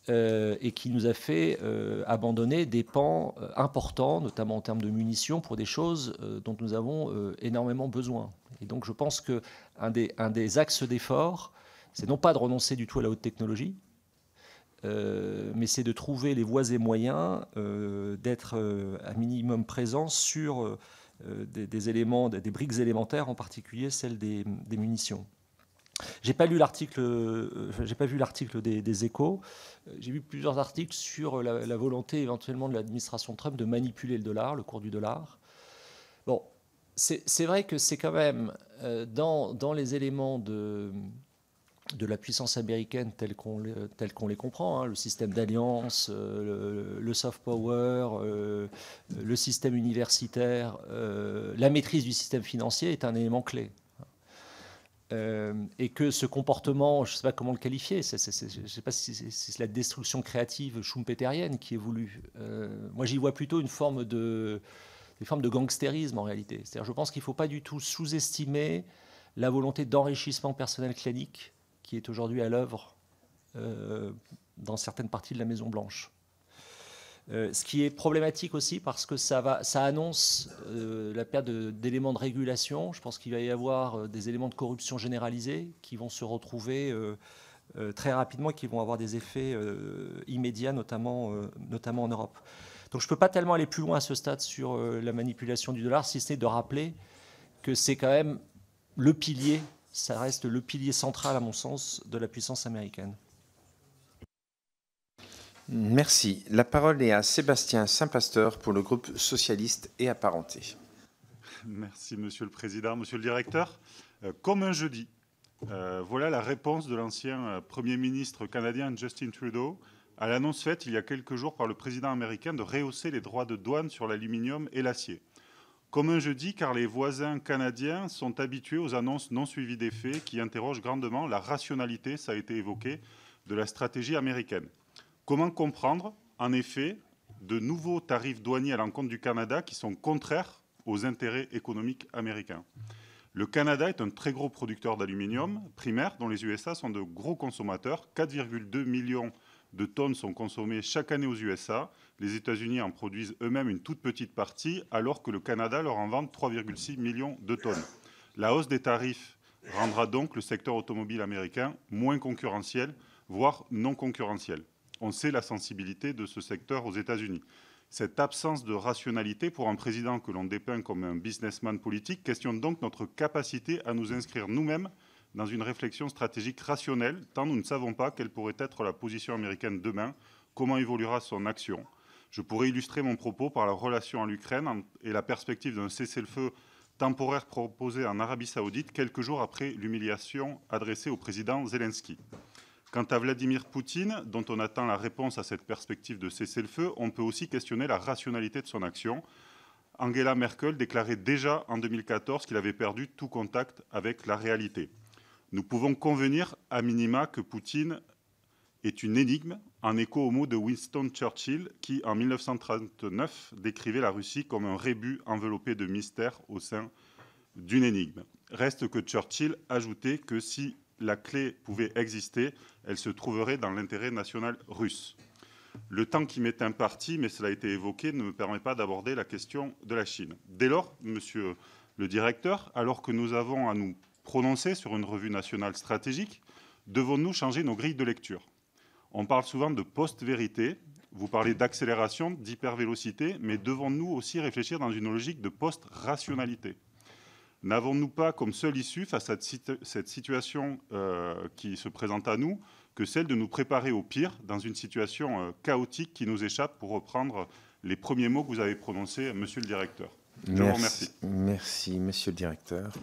et qui nous a fait abandonner des pans importants, notamment en termes de munitions, pour des choses dont nous avons énormément besoin. Et donc je pense qu'un des axes d'effort, c'est non pas de renoncer du tout à la haute technologie, mais c'est de trouver les voies et moyens d'être à minimum présent sur des éléments, des briques élémentaires, en particulier celles des munitions. J'ai pas lu l'article, j'ai pas vu l'article des Échos. J'ai vu plusieurs articles sur la volonté éventuellement de l'administration Trump de manipuler le dollar, le cours du dollar. Bon, c'est vrai que c'est quand même dans les éléments de la puissance américaine telle qu'on les comprend, hein, le système d'alliance, le soft power, le système universitaire, la maîtrise du système financier est un élément clé. et que ce comportement, je ne sais pas comment le qualifier, je ne sais pas si c'est la destruction créative schumpeterienne qui est voulue. Moi, j'y vois plutôt une forme de gangstérisme en réalité. C'est-à-dire, je pense qu'il ne faut pas du tout sous-estimer la volonté d'enrichissement personnel clanique qui est aujourd'hui à l'œuvre dans certaines parties de la Maison-Blanche. Ce qui est problématique aussi parce que ça annonce la perte d'éléments de régulation. Je pense qu'il va y avoir des éléments de corruption généralisés qui vont se retrouver très rapidement et qui vont avoir des effets immédiats, notamment en Europe. Donc je ne peux pas tellement aller plus loin à ce stade sur la manipulation du dollar, si ce n'est de rappeler que c'est quand même le pilier, ça reste le pilier central à mon sens de la puissance américaine. Merci. La parole est à Sébastien Saint-Pasteur pour le groupe socialiste et apparenté. Merci, Monsieur le Président. Monsieur le Directeur, comme un jeudi, voilà la réponse de l'ancien Premier ministre canadien Justin Trudeau à l'annonce faite il y a quelques jours par le président américain de rehausser les droits de douane sur l'aluminium et l'acier. Comme un jeudi, car les voisins canadiens sont habitués aux annonces non suivies des faits qui interrogent grandement la rationalité, ça a été évoqué, de la stratégie américaine. Comment comprendre, en effet, de nouveaux tarifs douaniers à l'encontre du Canada qui sont contraires aux intérêts économiques américains? Le Canada est un très gros producteur d'aluminium primaire dont les USA sont de gros consommateurs. 4,2 millions de tonnes sont consommées chaque année aux USA. Les États-Unis en produisent eux-mêmes une toute petite partie, alors que le Canada leur en vend 3,6 millions de tonnes. La hausse des tarifs rendra donc le secteur automobile américain moins concurrentiel, voire non concurrentiel. On sait la sensibilité de ce secteur aux États-Unis. Cette absence de rationalité pour un président que l'on dépeint comme un businessman politique questionne donc notre capacité à nous inscrire nous-mêmes dans une réflexion stratégique rationnelle, tant nous ne savons pas quelle pourrait être la position américaine demain, comment évoluera son action. Je pourrais illustrer mon propos par la relation à l'Ukraine et la perspective d'un cessez-le-feu temporaire proposé en Arabie Saoudite quelques jours après l'humiliation adressée au président Zelensky. Quant à Vladimir Poutine, dont on attend la réponse à cette perspective de cessez-le-feu, on peut aussi questionner la rationalité de son action. Angela Merkel déclarait déjà en 2014 qu'il avait perdu tout contact avec la réalité. Nous pouvons convenir, à minima, que Poutine est une énigme, en écho aux mots de Winston Churchill, qui, en 1939, décrivait la Russie comme un rébus enveloppé de mystère au sein d'une énigme. Reste que Churchill ajoutait que si la clé pouvait exister, elle se trouverait dans l'intérêt national russe. Le temps qui m'est imparti, mais cela a été évoqué, ne me permet pas d'aborder la question de la Chine. Dès lors, Monsieur le Directeur, alors que nous avons à nous prononcer sur une revue nationale stratégique, devons-nous changer nos grilles de lecture? On parle souvent de post-vérité, vous parlez d'accélération, d'hypervélocité, mais devons-nous aussi réfléchir dans une logique de post-rationalité? N'avons-nous pas comme seule issue face à cette situation qui se présente à nous que celle de nous préparer au pire dans une situation chaotique qui nous échappe, pour reprendre les premiers mots que vous avez prononcés, Monsieur le Directeur? Je vous remercie. Merci, Monsieur le Directeur.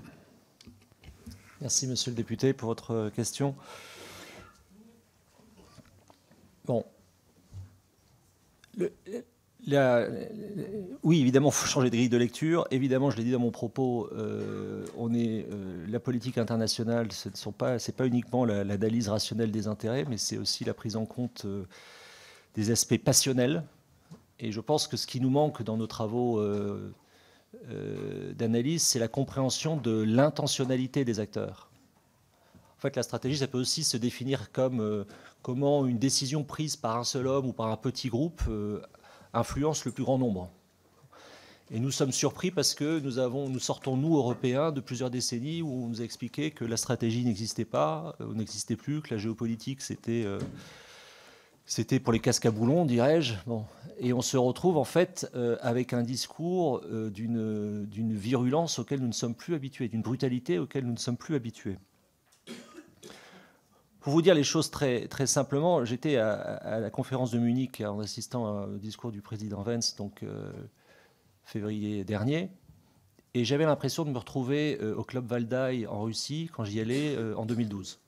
Merci, Monsieur le député, pour votre question. Bon. Oui, évidemment, il faut changer de grille de lecture. Évidemment, je l'ai dit dans mon propos, la politique internationale, c'est pas uniquement l'analyse rationnelle des intérêts, mais c'est aussi la prise en compte des aspects passionnels. Et je pense que ce qui nous manque dans nos travaux d'analyse, c'est la compréhension de l'intentionnalité des acteurs. En fait, la stratégie, ça peut aussi se définir comme comment une décision prise par un seul homme ou par un petit groupe influence le plus grand nombre. Et nous sommes surpris parce que nous sortons, nous, Européens, de plusieurs décennies où on nous a expliqué que la stratégie n'existait pas, n'existait plus, que la géopolitique, c'était pour les casques à boulons, dirais-je. Bon. Et on se retrouve, en fait, avec un discours d'une virulence auquel nous ne sommes plus habitués, d'une brutalité auquel nous ne sommes plus habitués. Pour vous dire les choses très, très simplement, j'étais à la conférence de Munich en assistant au discours du président Vance, donc février dernier, et j'avais l'impression de me retrouver au Club Valdai en Russie quand j'y allais en 2012.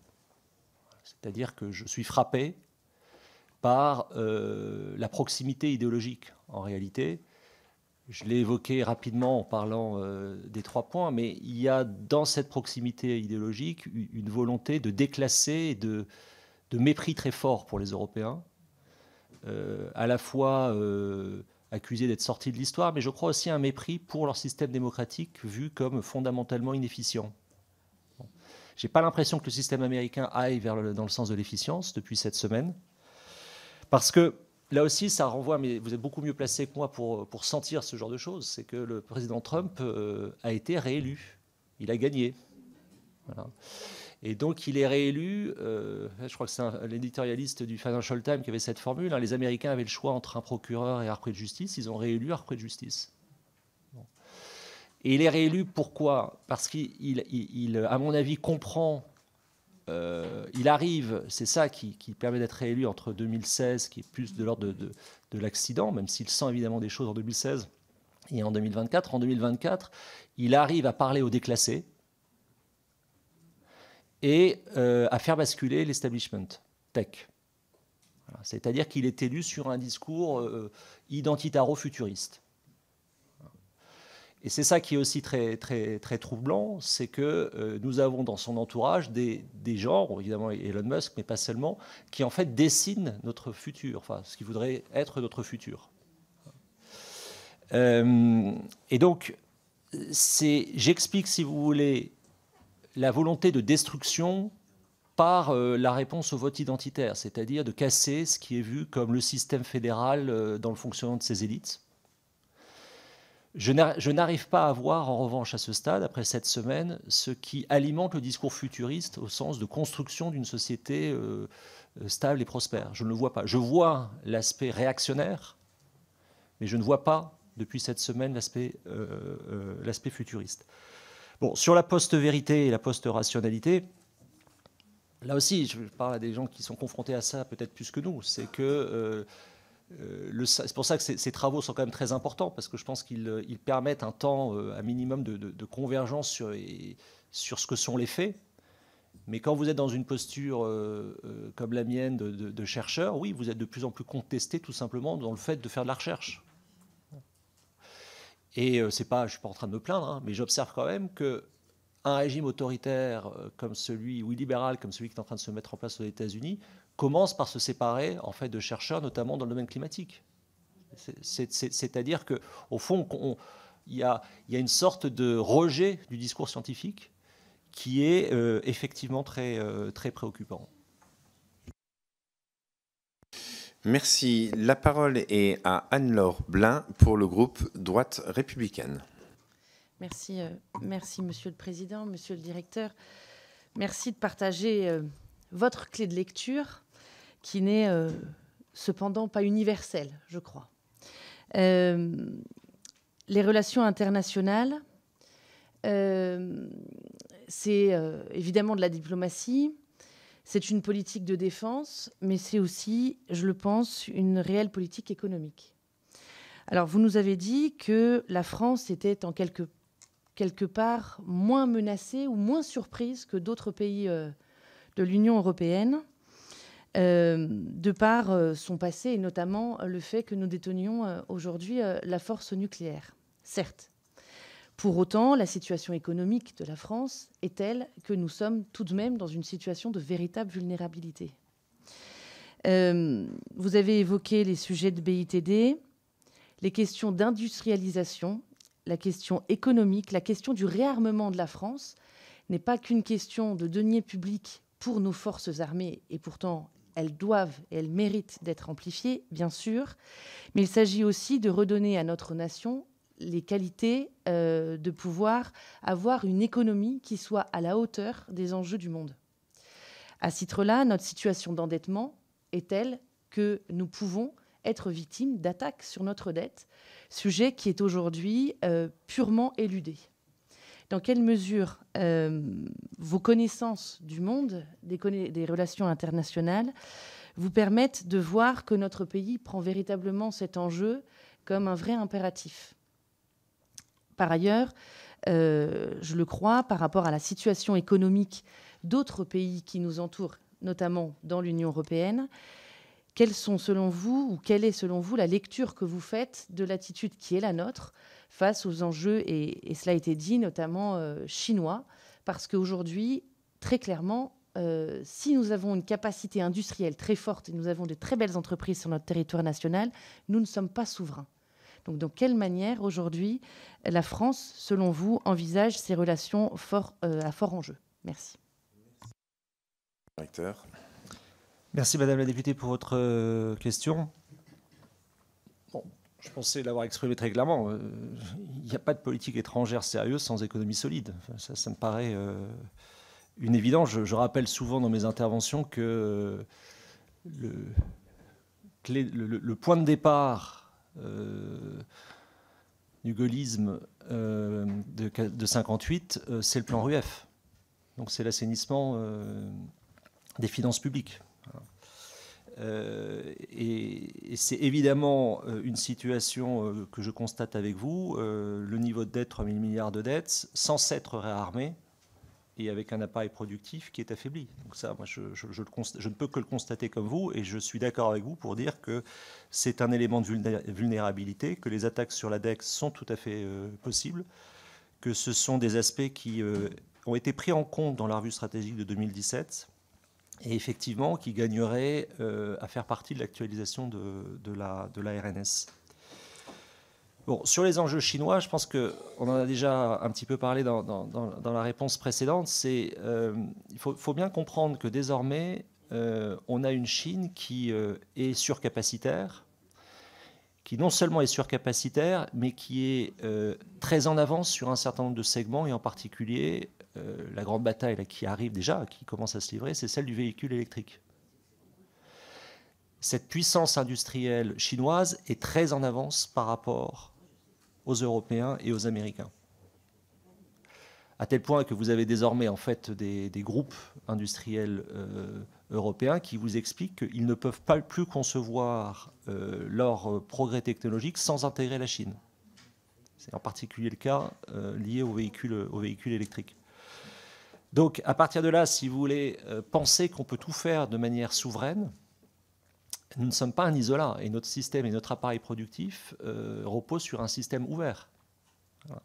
C'est-à-dire que je suis frappé par la proximité idéologique, en réalité, Je l'ai évoqué rapidement en parlant des 3 points, mais il y a dans cette proximité idéologique une volonté de déclasser et de mépris très fort pour les Européens, à la fois accusés d'être sortis de l'histoire, mais je crois aussi un mépris pour leur système démocratique vu comme fondamentalement inefficient. Bon. Je n'ai pas l'impression que le système américain aille dans le sens de l'efficience depuis cette semaine, parce que là aussi, ça renvoie, mais vous êtes beaucoup mieux placé que moi pour sentir ce genre de choses, c'est que le président Trump a été réélu. Il a gagné. Voilà. Et donc, il est réélu. Je crois que c'est l'éditorialiste du Financial Times qui avait cette formule. Hein, les Américains avaient le choix entre un procureur et un harpé de justice. Ils ont réélu un harpé de justice. Bon. Et il est réélu pourquoi? Parce qu'il, à mon avis, comprend... il arrive, c'est ça qui permet d'être réélu entre 2016, qui est plus de l'ordre de l'accident, même s'il sent évidemment des choses en 2016 et en 2024. En 2024, il arrive à parler aux déclassés et à faire basculer l'establishment tech. Voilà. C'est-à-dire qu'il est élu sur un discours identitaro-futuriste. Et c'est ça qui est aussi très, très, très troublant, c'est que nous avons dans son entourage des gens, bon, évidemment Elon Musk, mais pas seulement, qui en fait dessinent notre futur, enfin ce qui voudrait être notre futur. Et donc, j'explique, si vous voulez, la volonté de destruction par la réponse au vote identitaire, c'est-à-dire de casser ce qui est vu comme le système fédéral dans le fonctionnement de ces élites. Je n'arrive pas à voir, en revanche, à ce stade, après cette semaine, ce qui alimente le discours futuriste au sens de construction d'une société stable et prospère. Je ne le vois pas. Je vois l'aspect réactionnaire, mais je ne vois pas, depuis cette semaine, l'aspect futuriste. Bon, sur la post-vérité et la post-rationalité, là aussi, je parle à des gens qui sont confrontés à ça peut-être plus que nous, c'est que... c'est pour ça que ces travaux sont quand même très importants, parce que je pense qu'ils permettent un temps, un minimum de convergence sur ce que sont les faits. Mais quand vous êtes dans une posture comme la mienne de chercheur, oui, vous êtes de plus en plus contesté tout simplement dans le fait de faire de la recherche. Et je ne suis pas en train de me plaindre, hein, mais j'observe quand même qu'un régime autoritaire comme celui, ou libéral comme celui qui est en train de se mettre en place aux États-Unis, commence par se séparer en fait de chercheurs, notamment dans le domaine climatique. C'est-à-dire qu'au fond, il y a une sorte de rejet du discours scientifique qui est effectivement très, très préoccupant. Merci. La parole est à Anne-Laure Blin pour le groupe Droite républicaine. Merci, merci Monsieur le Président, Monsieur le Directeur. Merci de partager votre clé de lecture, qui n'est cependant pas universelle, je crois. Les relations internationales, c'est évidemment de la diplomatie, c'est une politique de défense, mais c'est aussi, je le pense, une réelle politique économique. Alors, vous nous avez dit que la France était en quelque part moins menacée ou moins surprise que d'autres pays de l'Union européenne, de par son passé, et notamment le fait que nous détenions aujourd'hui la force nucléaire. Certes. Pour autant, la situation économique de la France est telle que nous sommes tout de même dans une situation de véritable vulnérabilité. Vous avez évoqué les sujets de BITD, les questions d'industrialisation, la question économique, la question du réarmement de la France n'est pas qu'une question de deniers publics pour nos forces armées, et pourtant elles doivent et elles méritent d'être amplifiées, bien sûr, mais il s'agit aussi de redonner à notre nation les qualités de pouvoir avoir une économie qui soit à la hauteur des enjeux du monde. À ce titre-là, notre situation d'endettement est telle que nous pouvons être victimes d'attaques sur notre dette, sujet qui est aujourd'hui purement éludé. Dans quelle mesure vos connaissances du monde, des relations internationales, vous permettent de voir que notre pays prend véritablement cet enjeu comme un vrai impératif? Par ailleurs, je le crois, par rapport à la situation économique d'autres pays qui nous entourent, notamment dans l'Union européenne, quelles sont selon vous, ou quelle est selon vous la lecture que vous faites de l'attitude qui est la nôtre face aux enjeux, et cela a été dit, notamment chinois, parce qu'aujourd'hui, très clairement, si nous avons une capacité industrielle très forte et nous avons de très belles entreprises sur notre territoire national, nous ne sommes pas souverains. Donc, de quelle manière, aujourd'hui, la France, selon vous, envisage ces relations à fort enjeu? Merci. Directeur. Merci, Madame la députée, pour votre question. Bon, je pensais l'avoir exprimé très clairement. Il n'y a pas de politique étrangère sérieuse sans économie solide. Enfin, ça me paraît une évidence. Je rappelle souvent dans mes interventions que le point de départ du gaullisme de 58, c'est le plan RUEF. Donc c'est l'assainissement des finances publiques. Et c'est évidemment une situation que je constate avec vous, le niveau de dette, 3 000 milliards de dettes, sans s'être réarmé et avec un appareil productif qui est affaibli. Donc ça, moi, je ne peux que le constater comme vous, et je suis d'accord avec vous pour dire que c'est un élément de vulnérabilité, que les attaques sur la dette sont tout à fait possibles, que ce sont des aspects qui ont été pris en compte dans la revue stratégique de 2017, et effectivement qui gagnerait à faire partie de l'actualisation de la RNS. Bon, sur les enjeux chinois, je pense qu'on en a déjà un petit peu parlé dans la réponse précédente. Il faut bien comprendre que désormais, on a une Chine qui est surcapacitaire, qui non seulement est surcapacitaire, mais qui est très en avance sur un certain nombre de segments, et en particulier, la grande bataille là, qui arrive déjà, qui commence à se livrer, c'est celle du véhicule électrique. Cette puissance industrielle chinoise est très en avance par rapport aux Européens et aux Américains. À tel point que vous avez désormais en fait des groupes industriels européens qui vous expliquent qu'ils ne peuvent pas plus concevoir leur progrès technologique sans intégrer la Chine. C'est en particulier le cas lié aux véhicules électriques. Donc, à partir de là, si vous voulez penser qu'on peut tout faire de manière souveraine, nous ne sommes pas un isolat. Et notre système et notre appareil productif reposent sur un système ouvert. Voilà.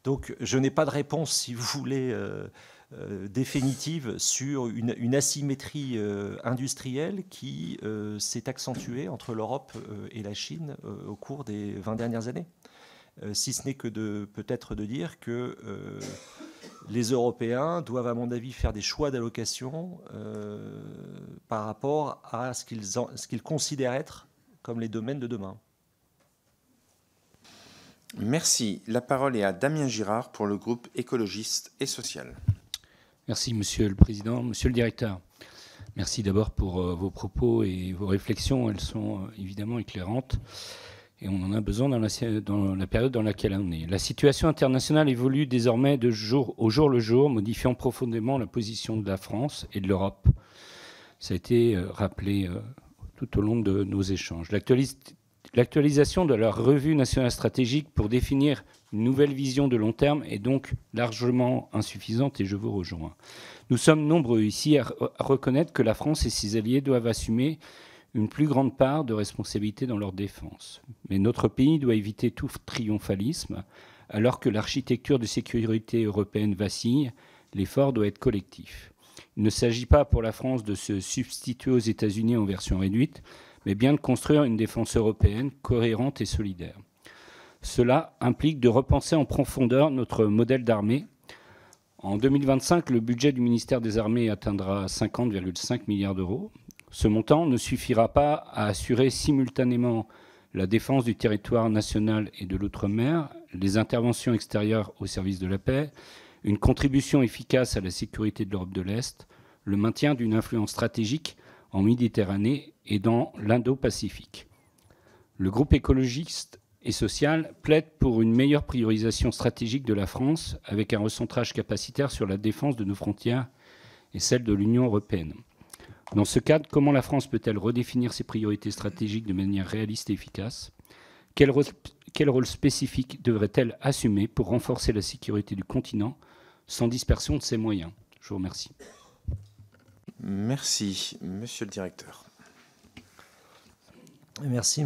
Donc, je n'ai pas de réponse, si vous voulez, définitive sur une asymétrie industrielle qui s'est accentuée entre l'Europe et la Chine au cours des 20 dernières années. Si ce n'est que peut-être de dire que les Européens doivent, à mon avis, faire des choix d'allocation par rapport à ce qu'ils considèrent être comme les domaines de demain. Merci. La parole est à Damien Girard pour le groupe écologiste et social. Merci, Monsieur le Président. Monsieur le Directeur, merci d'abord pour vos propos et vos réflexions. Elles sont évidemment éclairantes. Et on en a besoin dans la période dans laquelle on est. La situation internationale évolue désormais de jour au jour le jour, modifiant profondément la position de la France et de l'Europe. Ça a été rappelé tout au long de nos échanges. L'actualisation de la revue nationale stratégique pour définir une nouvelle vision de long terme est donc largement insuffisante, et je vous rejoins. Nous sommes nombreux ici à reconnaître que la France et ses alliés doivent assumer une plus grande part de responsabilité dans leur défense. Mais notre pays doit éviter tout triomphalisme. Alors que l'architecture de sécurité européenne vacille, l'effort doit être collectif. Il ne s'agit pas pour la France de se substituer aux États-Unis en version réduite, mais bien de construire une défense européenne cohérente et solidaire. Cela implique de repenser en profondeur notre modèle d'armée. En 2025, le budget du ministère des Armées atteindra 50,5 milliards d'euros. Ce montant ne suffira pas à assurer simultanément la défense du territoire national et de l'outre-mer, les interventions extérieures au service de la paix, une contribution efficace à la sécurité de l'Europe de l'Est, le maintien d'une influence stratégique en Méditerranée et dans l'Indo-Pacifique. Le groupe écologiste et social plaide pour une meilleure priorisation stratégique de la France avec un recentrage capacitaire sur la défense de nos frontières et celle de l'Union européenne. Dans ce cadre, comment la France peut-elle redéfinir ses priorités stratégiques de manière réaliste et efficace ? Quel rôle spécifique devrait-elle assumer pour renforcer la sécurité du continent sans dispersion de ses moyens ? Je vous remercie. Merci. Monsieur le Directeur. Merci,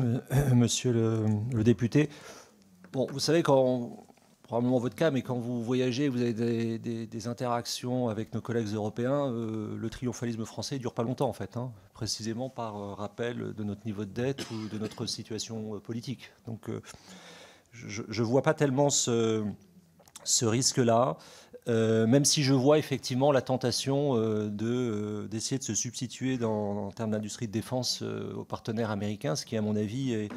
monsieur le député. Bon, vous savez, probablement votre cas, mais quand vous voyagez, vous avez des interactions avec nos collègues européens, le triomphalisme français ne dure pas longtemps, en fait, hein, précisément par rappel de notre niveau de dette ou de notre situation politique. Donc, je ne vois pas tellement ce risque-là, même si je vois effectivement la tentation d'essayer de se substituer en termes d'industrie de défense aux partenaires américains, ce qui, à mon avis,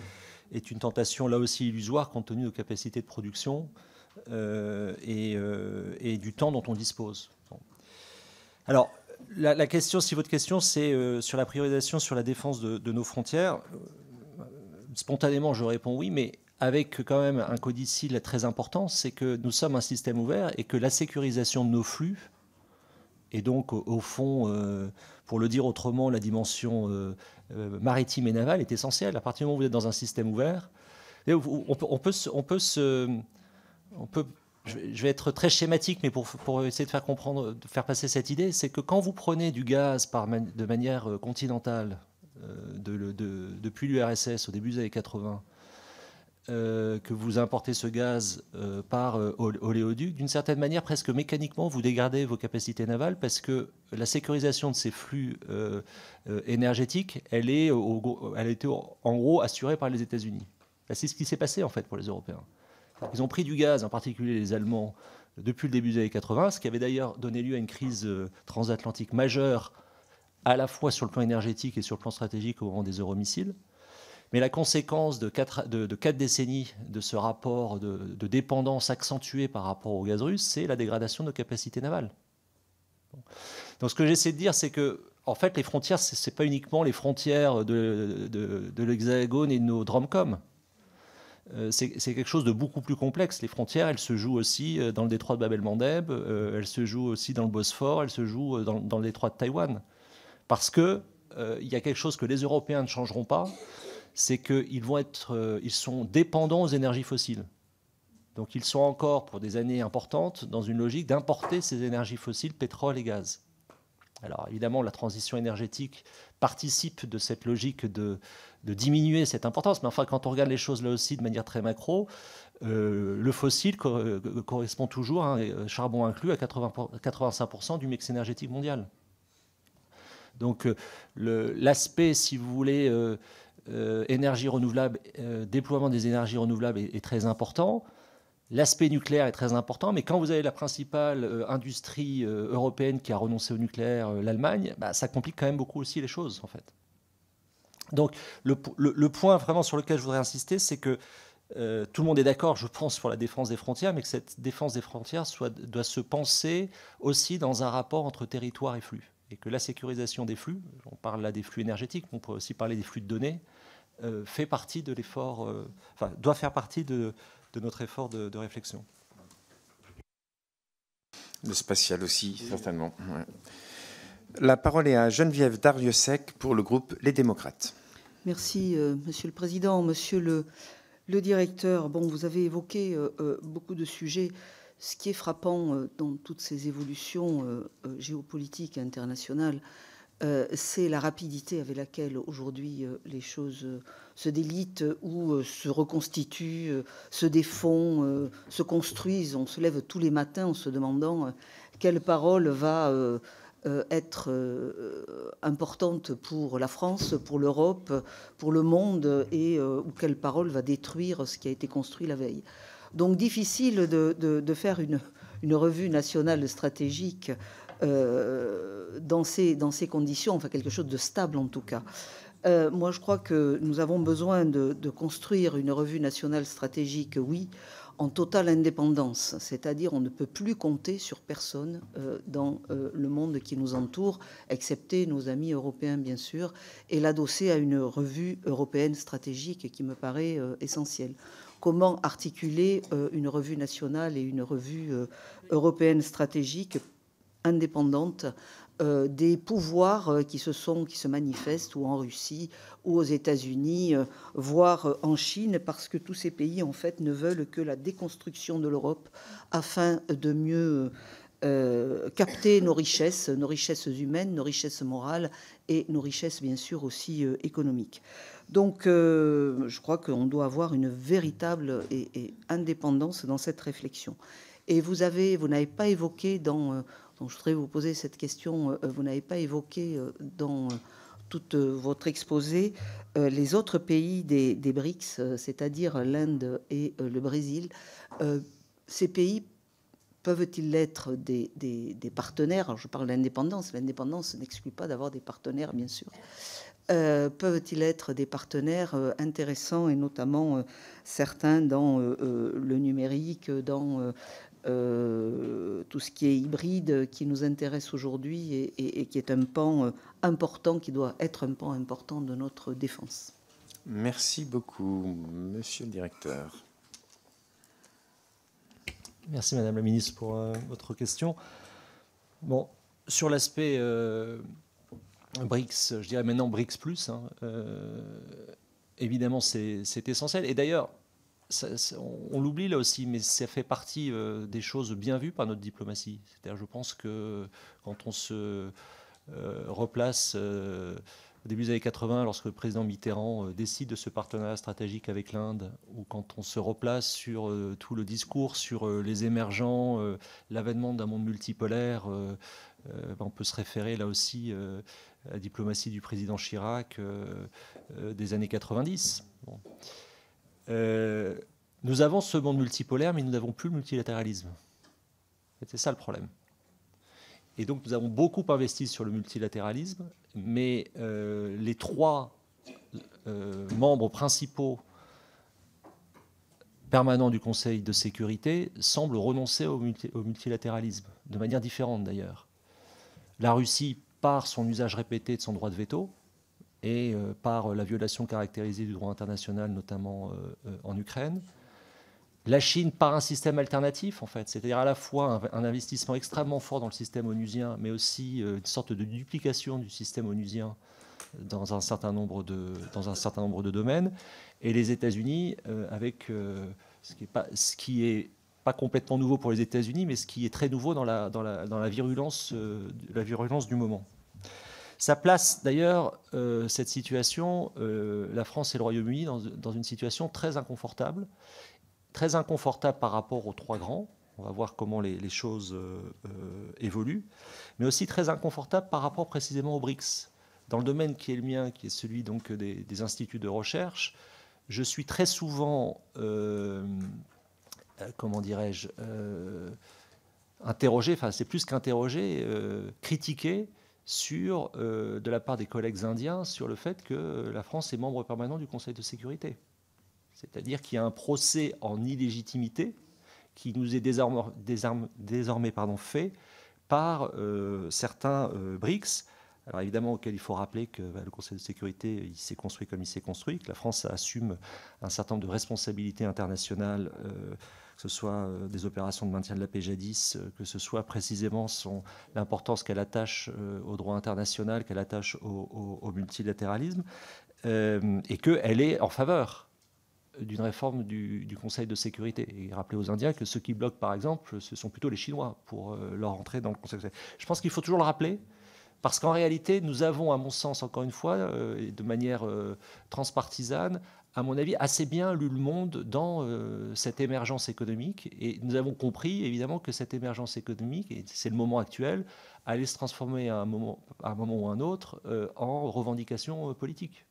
est une tentation là aussi illusoire compte tenu de nos capacités de production et du temps dont on dispose. Bon. Alors, la question, si votre question c'est sur la priorisation sur la défense de nos frontières, spontanément je réponds oui, mais avec quand même un codicile très important, c'est que nous sommes un système ouvert et que la sécurisation de nos flux, et donc au fond, pour le dire autrement, la dimension maritime et navale est essentielle. À partir du moment où vous êtes dans un système ouvert, je vais être très schématique, mais pour essayer de faire comprendre, de faire passer cette idée, c'est que quand vous prenez du gaz de manière continentale depuis l'URSS au début des années 80, que vous importez ce gaz par oléoduc, d'une certaine manière, presque mécaniquement, vous dégradez vos capacités navales parce que la sécurisation de ces flux énergétiques, elle a été en gros assurée par les États-Unis. C'est ce qui s'est passé en fait pour les Européens. Ils ont pris du gaz, en particulier les Allemands, depuis le début des années 80, ce qui avait d'ailleurs donné lieu à une crise transatlantique majeure, à la fois sur le plan énergétique et sur le plan stratégique au moment des euromissiles. Mais la conséquence de 4 décennies de ce rapport de dépendance accentuée par rapport au gaz russe, c'est la dégradation de nos capacités navales. Donc ce que j'essaie de dire, c'est que en fait, les frontières, ce n'est pas uniquement les frontières de l'Hexagone et de nos DROMCOM. C'est quelque chose de beaucoup plus complexe. Les frontières, elles se jouent aussi dans le détroit de Bab el-Mandeb, elles se jouent aussi dans le Bosphore, elles se jouent dans le détroit de Taïwan. Parce qu'il y a quelque chose que les Européens ne changeront pas, c'est qu'ils ils sont dépendants aux énergies fossiles. Donc ils sont encore, pour des années importantes, dans une logique d'importer ces énergies fossiles, pétrole et gaz. Alors évidemment, la transition énergétique participe de cette logique de diminuer cette importance. Mais enfin, quand on regarde les choses là aussi de manière très macro, le fossile correspond toujours, charbon inclus, à 85% du mix énergétique mondial. Donc l'aspect, si vous voulez, énergie renouvelable, déploiement des énergies renouvelables est très important. L'aspect nucléaire est très important, mais quand vous avez la principale industrie européenne qui a renoncé au nucléaire, l'Allemagne, ça complique quand même beaucoup aussi les choses, en fait. Donc le point vraiment sur lequel je voudrais insister, c'est que tout le monde est d'accord, je pense, pour la défense des frontières, mais que cette défense des frontières doit se penser aussi dans un rapport entre territoire et flux. Et que la sécurisation des flux, on parle là des flux énergétiques, on peut aussi parler des flux de données, fait partie de l'effort, doit faire partie de notre effort de réflexion. Le spatial aussi, certainement. Ouais. La parole est à Geneviève Darrieussecq pour le groupe Les Démocrates. Merci, Monsieur le Président. Monsieur le Directeur, vous avez évoqué beaucoup de sujets. Ce qui est frappant dans toutes ces évolutions géopolitiques internationales, c'est la rapidité avec laquelle aujourd'hui les choses se délitent ou se reconstituent, se défont, se construisent. On se lève tous les matins en se demandant quelle parole va être importante pour la France, pour l'Europe, pour le monde, et ou quelle parole va détruire ce qui a été construit la veille. Donc difficile de faire une revue nationale stratégique dans ces conditions, enfin quelque chose de stable en tout cas. Moi je crois que nous avons besoin de construire une revue nationale stratégique, oui, en totale indépendance, c'est-à-dire on ne peut plus compter sur personne dans le monde qui nous entoure, excepté nos amis européens bien sûr, et l'adosser à une revue européenne stratégique qui me paraît essentielle. Comment articuler une revue nationale et une revue européenne stratégique indépendante des pouvoirs qui se manifestent ou en Russie ou aux États-Unis, voire en Chine, parce que tous ces pays en fait ne veulent que la déconstruction de l'Europe afin de mieux capter nos richesses humaines, nos richesses morales et nos richesses bien sûr aussi économiques. Donc je crois qu'on doit avoir une véritable et indépendance dans cette réflexion. Et vous n'avez pas évoqué donc je voudrais vous poser cette question, vous n'avez pas évoqué dans tout votre exposé les autres pays des BRICS, c'est-à-dire l'Inde et le Brésil. Ces pays peuvent-ils être des partenaires? Alors je parle d'indépendance. L'indépendance n'exclut pas d'avoir des partenaires, bien sûr. Peuvent-ils être des partenaires intéressants, et notamment certains dans le numérique, dans tout ce qui est hybride, qui nous intéresse aujourd'hui et qui est un pan important, qui doit être un pan important de notre défense. Merci beaucoup, Monsieur le Directeur. Merci Madame la Ministre pour votre question. Bon, sur l'aspect BRICS, je dirais maintenant BRICS+, hein, évidemment c'est essentiel. Et d'ailleurs, on l'oublie là aussi, mais ça fait partie des choses bien vues par notre diplomatie. C'est-à-dire, je pense que quand on se replace au début des années 80, lorsque le président Mitterrand décide de ce partenariat stratégique avec l'Inde, ou quand on se replace sur tout le discours sur les émergents, l'avènement d'un monde multipolaire, on peut se référer là aussi à la diplomatie du président Chirac des années 90. Bon. Nous avons ce monde multipolaire, mais nous n'avons plus le multilatéralisme. C'est ça le problème. Et donc nous avons beaucoup investi sur le multilatéralisme, mais les trois membres principaux permanents du Conseil de sécurité semblent renoncer au multilatéralisme, de manière différente d'ailleurs. La Russie, par son usage répété de son droit de veto, et par la violation caractérisée du droit international, notamment en Ukraine. La Chine par un système alternatif, en fait, c'est-à-dire à la fois un investissement extrêmement fort dans le système onusien, mais aussi une sorte de duplication du système onusien dans un certain nombre de domaines, et les États-Unis avec ce qui est pas complètement nouveau pour les États-Unis, mais ce qui est très nouveau dans la virulence du moment. Ça place d'ailleurs cette situation, la France et le Royaume-Uni, dans une situation très inconfortable par rapport aux trois grands. On va voir comment les choses évoluent, mais aussi très inconfortable par rapport précisément aux BRICS. Dans le domaine qui est le mien, qui est celui donc des instituts de recherche, je suis très souvent, comment dirais-je, interrogé, enfin c'est plus qu'interrogé, critiqué, de la part des collègues indiens sur le fait que la France est membre permanent du Conseil de sécurité. C'est-à-dire qu'il y a un procès en illégitimité qui nous est désormais fait par certains BRICS. Alors évidemment, auquel il faut rappeler que le Conseil de sécurité il s'est construit comme il s'est construit, que la France assume un certain nombre de responsabilités internationales, que ce soit des opérations de maintien de la paix jadis, que ce soit précisément l'importance qu'elle attache au droit international, qu'elle attache au multilatéralisme, et qu'elle est en faveur d'une réforme du Conseil de sécurité. Et rappeler aux Indiens que ceux qui bloquent, par exemple, ce sont plutôt les Chinois pour leur entrée dans le Conseil de sécurité. Je pense qu'il faut toujours le rappeler, parce qu'en réalité, nous avons, à mon sens, encore une fois, et de manière transpartisane, à mon avis, assez bien lu le monde dans cette émergence économique. Et nous avons compris, évidemment, que cette émergence économique, et c'est le moment actuel, allait se transformer à un moment ou à un autre en revendication politique.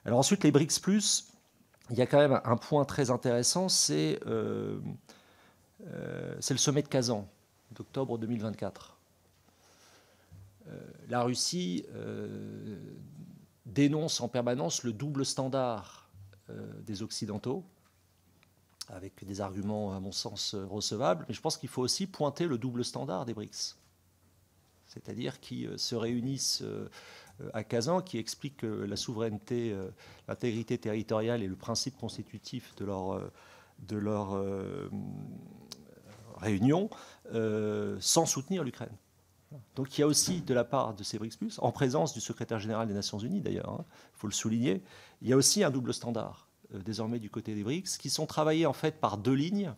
Alors ensuite, les BRICS+, il y a quand même un point très intéressant, c'est le sommet de Kazan, d'octobre 2024. La Russie dénonce en permanence le double standard des Occidentaux, avec des arguments, à mon sens, recevables. Mais je pense qu'il faut aussi pointer le double standard des BRICS. C'est-à-dire qui se réunissent à Kazan, qui expliquent que la souveraineté, l'intégrité territoriale est le principe constitutif de leur réunion, sans soutenir l'Ukraine. Donc il y a aussi, de la part de ces BRICS+, en présence du secrétaire général des Nations Unies d'ailleurs, il faut le souligner, il y a aussi un double standard, désormais du côté des BRICS, qui sont travaillés en fait par deux lignes.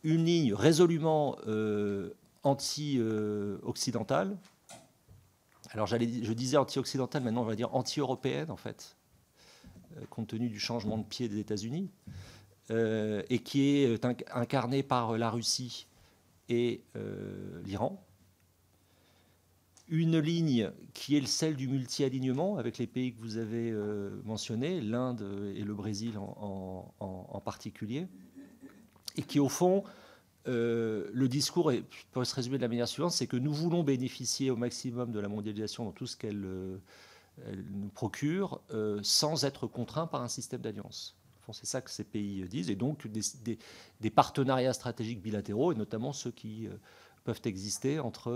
une ligne résolument anti-occidentale. Alors je disais anti-occidentale, maintenant on va dire anti-européenne en fait, compte tenu du changement de pied des États-Unis, et qui est incarnée par la Russie et l'Iran. Une ligne qui est celle du multi-alignement avec les pays que vous avez mentionnés, l'Inde et le Brésil en particulier, et qui au fond, le discours peut se résumer de la manière suivante, c'est que nous voulons bénéficier au maximum de la mondialisation dans tout ce qu'elle nous procure, sans être contraints par un système d'alliance. C'est ça que ces pays disent, et donc des partenariats stratégiques bilatéraux, et notamment ceux qui peuvent exister entre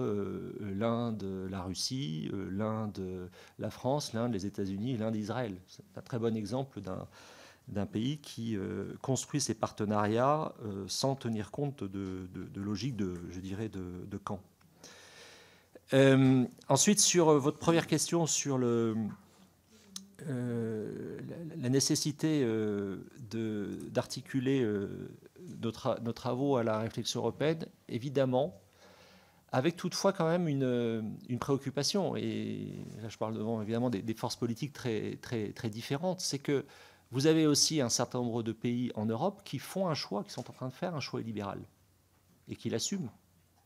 l'Inde, la Russie, l'Inde, la France, l'Inde, les États-Unis et l'Inde, Israël. C'est un très bon exemple d'un pays qui construit ses partenariats sans tenir compte de logique je dirais, de camp. Ensuite, sur votre première question sur la nécessité d'articuler nos travaux à la réflexion européenne, évidemment, avec toutefois quand même une préoccupation, et là je parle évidemment des forces politiques très, très, très différentes, c'est que vous avez aussi un certain nombre de pays en Europe qui font un choix, qui sont en train de faire un choix libéral, et qui l'assument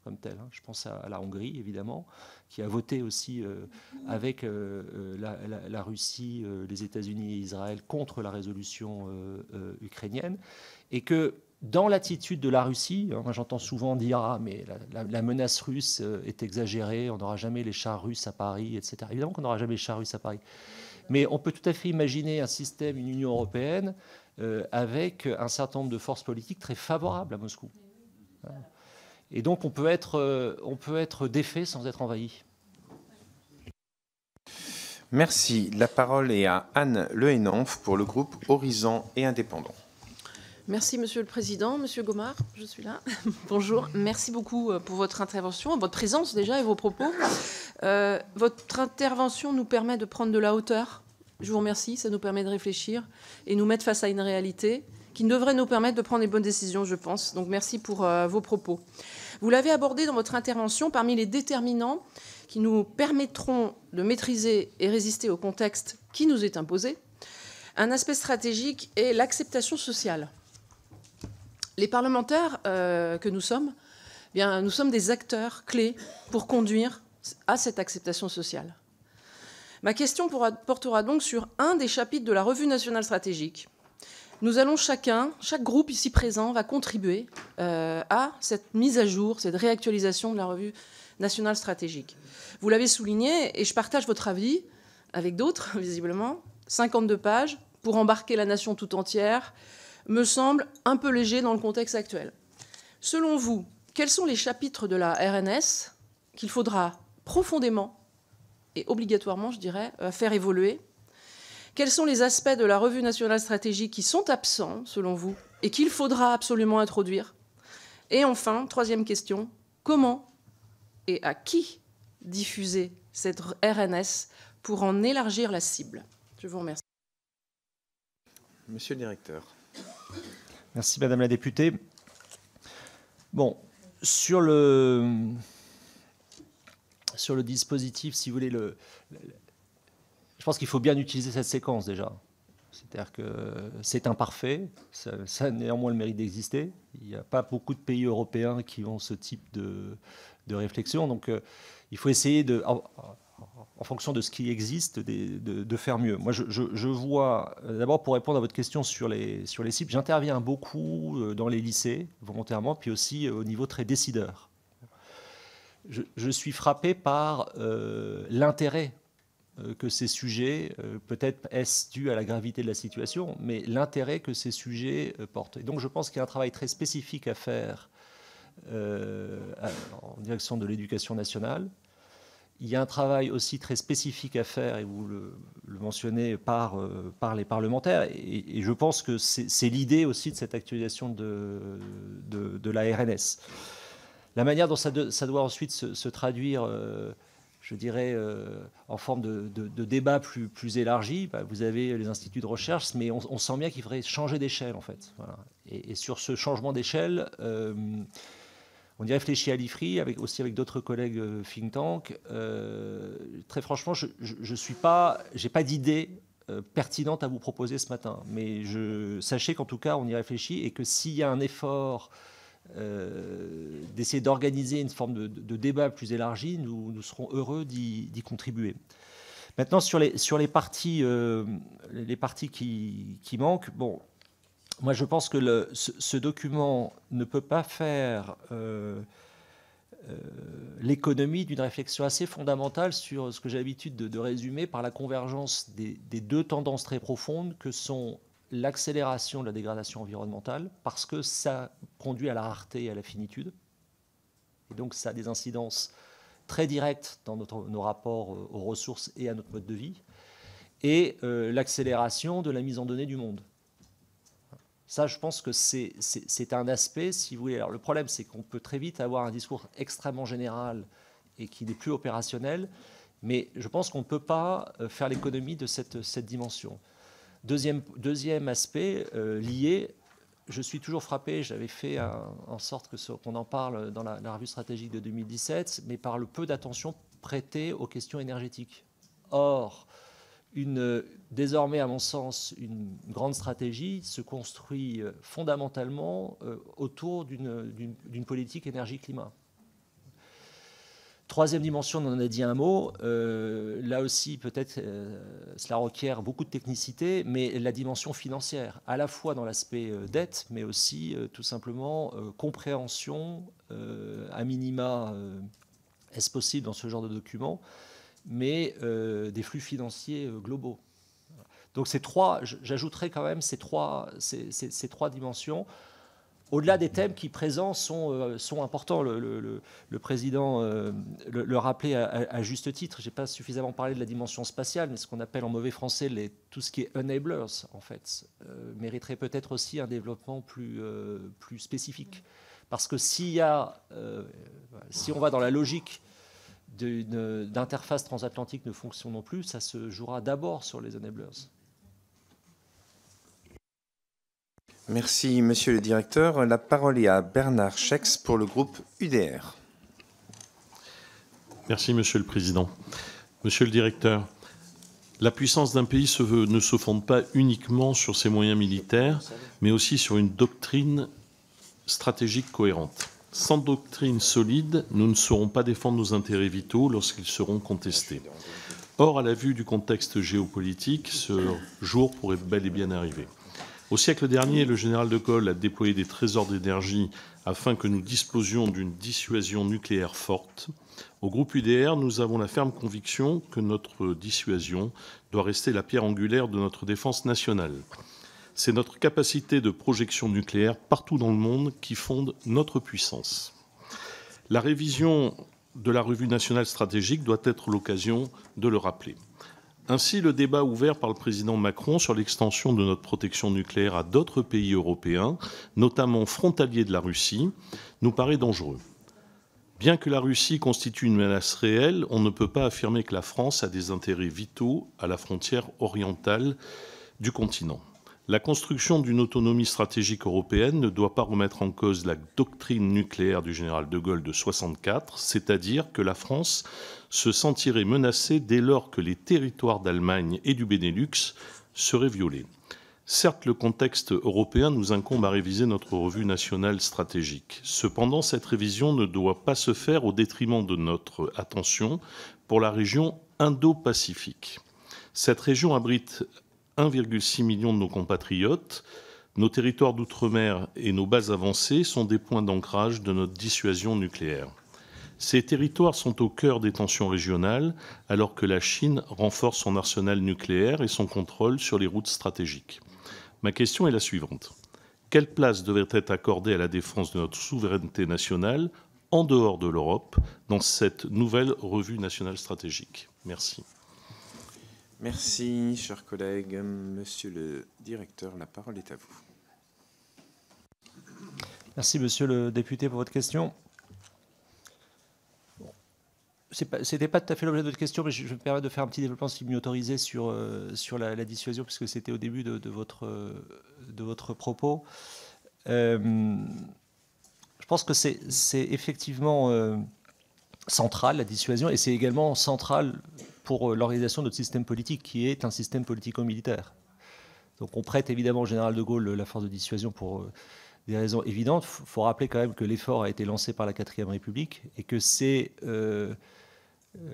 comme tel. Je pense à la Hongrie, évidemment, qui a voté aussi avec la Russie, les États-Unis et Israël contre la résolution ukrainienne, et que dans l'attitude de la Russie, moi j'entends souvent dire « Ah, mais la menace russe est exagérée, on n'aura jamais les chars russes à Paris, etc. » Évidemment qu'on n'aura jamais les chars russes à Paris. Mais on peut tout à fait imaginer un système, une Union européenne, avec un certain nombre de forces politiques très favorables à Moscou. Et donc on peut être défait sans être envahi. Merci. La parole est à Anne Le Henanff pour le groupe Horizon et Indépendants. Merci, Monsieur le Président. Monsieur Gomard, je suis là. Bonjour. Merci beaucoup pour votre intervention, votre présence déjà et vos propos. Votre intervention nous permet de prendre de la hauteur. Je vous remercie. Ça nous permet de réfléchir et nous mettre face à une réalité qui devrait nous permettre de prendre les bonnes décisions, je pense. Donc merci pour vos propos. Vous l'avez abordé dans votre intervention, parmi les déterminants qui nous permettront de maîtriser et résister au contexte qui nous est imposé, un aspect stratégique est l'acceptation sociale. Les parlementaires que nous sommes, bien, nous sommes des acteurs clés pour conduire à cette acceptation sociale. Ma question portera donc sur un des chapitres de la Revue nationale stratégique. Nous allons chaque groupe ici présent va contribuer à cette mise à jour, cette réactualisation de la Revue nationale stratégique. Vous l'avez souligné, et je partage votre avis avec d'autres, visiblement, 52 pages pour embarquer la nation tout entière, me semble un peu léger dans le contexte actuel. Selon vous, quels sont les chapitres de la RNS qu'il faudra profondément et obligatoirement, je dirais, faire évoluer? Quels sont les aspects de la Revue nationale stratégique qui sont absents, selon vous, et qu'il faudra absolument introduire? Et enfin, troisième question, comment et à qui diffuser cette RNS pour en élargir la cible? Je vous remercie. Monsieur le directeur. Merci, Madame la députée. Bon, sur le dispositif, si vous voulez, je pense qu'il faut bien utiliser cette séquence déjà. C'est-à-dire que c'est imparfait, ça a néanmoins le mérite d'exister. Il n'y a pas beaucoup de pays européens qui ont ce type de réflexion. Donc il faut essayer, en fonction de ce qui existe, de faire mieux. Moi, je vois, d'abord pour répondre à votre question sur les cibles, j'interviens beaucoup dans les lycées, volontairement, puis aussi au niveau très décideur. Je suis frappé par l'intérêt que ces sujets, peut-être est-ce dû à la gravité de la situation, mais l'intérêt que ces sujets portent. Et donc je pense qu'il y a un travail très spécifique à faire en direction de l'éducation nationale. Il y a un travail aussi très spécifique à faire, et vous le mentionnez, par les parlementaires. Et je pense que c'est l'idée aussi de cette actualisation de la RNS. La manière dont ça doit ensuite se traduire, je dirais, en forme de débat plus élargi. Vous avez les instituts de recherche, mais on sent bien qu'il faudrait changer d'échelle, en fait. Voilà. Et sur ce changement d'échelle, on y réfléchit à l'IFRI, aussi avec d'autres collègues think tank. Très franchement, je n'ai pas d'idée pertinente à vous proposer ce matin. Mais sachez qu'en tout cas, on y réfléchit et que s'il y a un effort d'essayer d'organiser une forme de débat plus élargi, nous serons heureux d'y contribuer. Maintenant, sur les parties qui manquent, bon, moi je pense que ce document ne peut pas faire l'économie d'une réflexion assez fondamentale sur ce que j'ai l'habitude de résumer par la convergence des deux tendances très profondes que sont l'accélération de la dégradation environnementale, parce que ça conduit à la rareté et à la finitude. Et donc ça a des incidences très directes dans nos rapports aux ressources et à notre mode de vie, et l'accélération de la mise en données du monde. Ça, je pense que c'est un aspect, si vous voulez. Alors, le problème, c'est qu'on peut très vite avoir un discours extrêmement général et qui n'est plus opérationnel, mais je pense qu'on ne peut pas faire l'économie de cette dimension. Deuxième aspect lié, je suis toujours frappé, j'avais fait en sorte qu'on en parle dans la revue stratégique de 2017, mais par le peu d'attention prêtée aux questions énergétiques. Or, désormais, à mon sens, une grande stratégie se construit fondamentalement autour d'une politique énergie-climat. Troisième dimension, on en a dit un mot. Là aussi, peut-être, cela requiert beaucoup de technicité, mais la dimension financière, à la fois dans l'aspect dette, mais aussi tout simplement compréhension, à minima, est-ce possible dans ce genre de document, mais des flux financiers globaux. Donc j'ajouterais quand même ces trois dimensions. Au-delà des thèmes qui, présents, sont importants. Le président le rappelait à juste titre. Je n'ai pas suffisamment parlé de la dimension spatiale, mais ce qu'on appelle en mauvais français tout ce qui est enablers, en fait, mériterait peut-être aussi un développement plus spécifique. Parce que si on va dans la logique d'interface transatlantique ne fonctionne non plus, ça se jouera d'abord sur les enablers. Merci, monsieur le directeur. La parole est à Bernard Schex pour le groupe UDR. Merci, monsieur le président. Monsieur le directeur, la puissance d'un pays ne se fonde pas uniquement sur ses moyens militaires, mais aussi sur une doctrine stratégique cohérente. Sans doctrine solide, nous ne saurons pas défendre nos intérêts vitaux lorsqu'ils seront contestés. Or, à la vue du contexte géopolitique, ce jour pourrait bel et bien arriver. Au siècle dernier, le général de Gaulle a déployé des trésors d'énergie afin que nous disposions d'une dissuasion nucléaire forte. Au groupe UDR, nous avons la ferme conviction que notre dissuasion doit rester la pierre angulaire de notre défense nationale. C'est notre capacité de projection nucléaire partout dans le monde qui fonde notre puissance. La révision de la revue nationale stratégique doit être l'occasion de le rappeler. Ainsi, le débat ouvert par le président Macron sur l'extension de notre protection nucléaire à d'autres pays européens, notamment frontaliers de la Russie, nous paraît dangereux. Bien que la Russie constitue une menace réelle, on ne peut pas affirmer que la France a des intérêts vitaux à la frontière orientale du continent. La construction d'une autonomie stratégique européenne ne doit pas remettre en cause la doctrine nucléaire du général de Gaulle de 1964, c'est-à-dire que la France se sentirait menacée dès lors que les territoires d'Allemagne et du Benelux seraient violés. Certes, le contexte européen nous incombe à réviser notre revue nationale stratégique. Cependant, cette révision ne doit pas se faire au détriment de notre attention pour la région Indo-Pacifique. Cette région abrite 1,6 million de nos compatriotes. Nos territoires d'outre-mer et nos bases avancées sont des points d'ancrage de notre dissuasion nucléaire. Ces territoires sont au cœur des tensions régionales, alors que la Chine renforce son arsenal nucléaire et son contrôle sur les routes stratégiques. Ma question est la suivante. Quelle place devrait être accordée à la défense de notre souveraineté nationale en dehors de l'Europe dans cette nouvelle revue nationale stratégique ? Merci. Merci, chers collègues. Monsieur le directeur, la parole est à vous. Merci, monsieur le député, pour votre question. C'était pas tout à fait l'objet de votre question, mais je me permets de faire un petit développement, si vous m'y autorisez, sur la dissuasion, puisque c'était au début de votre propos. Je pense que c'est effectivement central, la dissuasion, et c'est également central pour l'organisation de notre système politique, qui est un système politico-militaire. Donc on prête évidemment au général de Gaulle la force de dissuasion pour des raisons évidentes. Il faut rappeler quand même que l'effort a été lancé par la 4e République et que c'est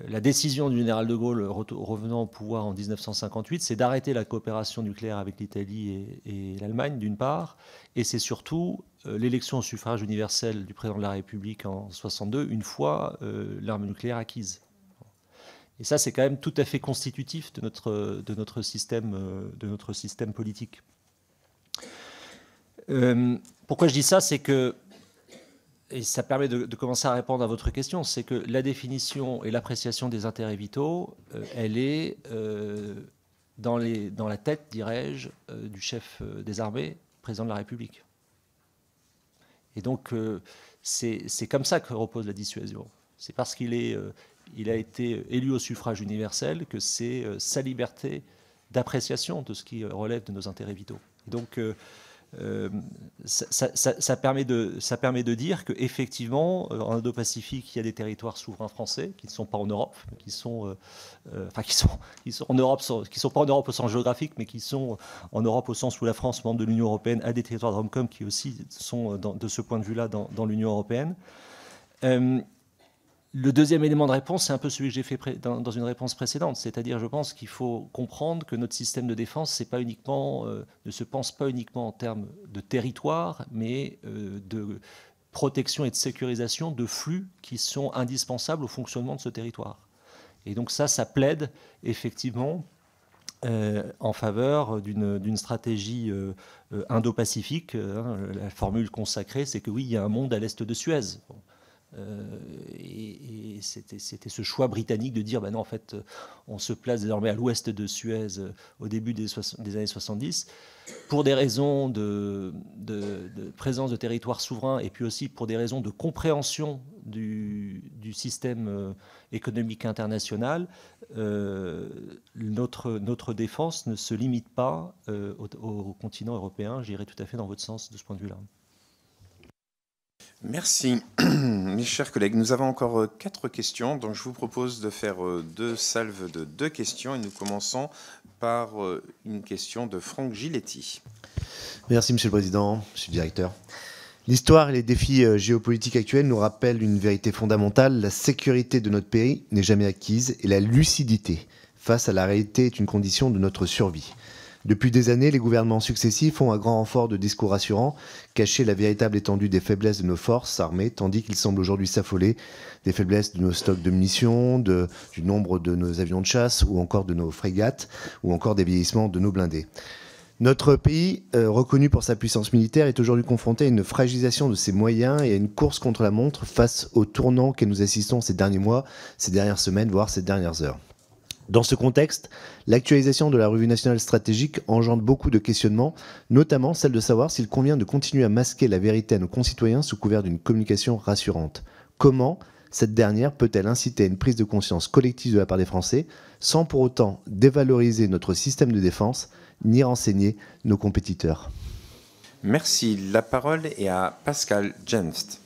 la décision du général de Gaulle revenant au pouvoir en 1958, c'est d'arrêter la coopération nucléaire avec l'Italie et l'Allemagne, d'une part, et c'est surtout l'élection au suffrage universel du président de la République en 1962, une fois l'arme nucléaire acquise. Et ça, c'est quand même tout à fait constitutif de notre système politique. Pourquoi je dis ça, c'est que, et ça permet de commencer à répondre à votre question, c'est que la définition et l'appréciation des intérêts vitaux, elle est dans la tête, dirais-je, du chef des armées, président de la République. Et donc, c'est comme ça que repose la dissuasion. C'est parce qu'il a été élu au suffrage universel que c'est sa liberté d'appréciation de ce qui relève de nos intérêts vitaux. Et donc, ça permet de dire qu'effectivement, en Indo-Pacifique, il y a des territoires souverains français qui ne sont pas en Europe, qui sont en Europe, qui sont pas en Europe au sens géographique, mais qui sont en Europe au sens où la France, membre de l'Union européenne, a des territoires de Romcom qui aussi sont, de ce point de vue-là, dans l'Union européenne. Le deuxième élément de réponse, c'est un peu celui que j'ai fait dans une réponse précédente, c'est-à-dire, je pense qu'il faut comprendre que notre système de défense ne se pense pas uniquement en termes de territoire, mais de protection et de sécurisation de flux qui sont indispensables au fonctionnement de ce territoire. Et donc ça plaide effectivement en faveur d'une stratégie indo-pacifique. La formule consacrée, c'est que oui, il y a un monde à l'est de Suez. Et c'était ce choix britannique de dire, ben non, en fait, on se place désormais à l'ouest de Suez au début des années 70, pour des raisons de présence de territoires souverains, et puis aussi pour des raisons de compréhension du système économique international. Notre défense ne se limite pas au continent européen. J'irai tout à fait dans votre sens de ce point de vue-là. Merci, mes chers collègues. Nous avons encore 4 questions, donc je vous propose de faire 2 salves de 2 questions, et nous commençons par une question de Franck Giletti. Merci, Monsieur le Président, Monsieur le Directeur. L'histoire et les défis géopolitiques actuels nous rappellent une vérité fondamentale: la sécurité de notre pays n'est jamais acquise, et la lucidité face à la réalité est une condition de notre survie. Depuis des années, les gouvernements successifs ont, à grand renfort de discours rassurants, caché la véritable étendue des faiblesses de nos forces armées, tandis qu'ils semblent aujourd'hui s'affoler des faiblesses de nos stocks de munitions, du nombre de nos avions de chasse, ou encore de nos frégates, ou encore des vieillissements de nos blindés. Notre pays, reconnu pour sa puissance militaire, est aujourd'hui confronté à une fragilisation de ses moyens et à une course contre la montre face au tournant que nous assistons ces derniers mois, ces dernières semaines, voire ces dernières heures. Dans ce contexte, l'actualisation de la revue nationale stratégique engendre beaucoup de questionnements, notamment celle de savoir s'il convient de continuer à masquer la vérité à nos concitoyens sous couvert d'une communication rassurante. Comment cette dernière peut-elle inciter à une prise de conscience collective de la part des Français, sans pour autant dévaloriser notre système de défense, ni renseigner nos compétiteurs? Merci. La parole est à Pascal Jenst.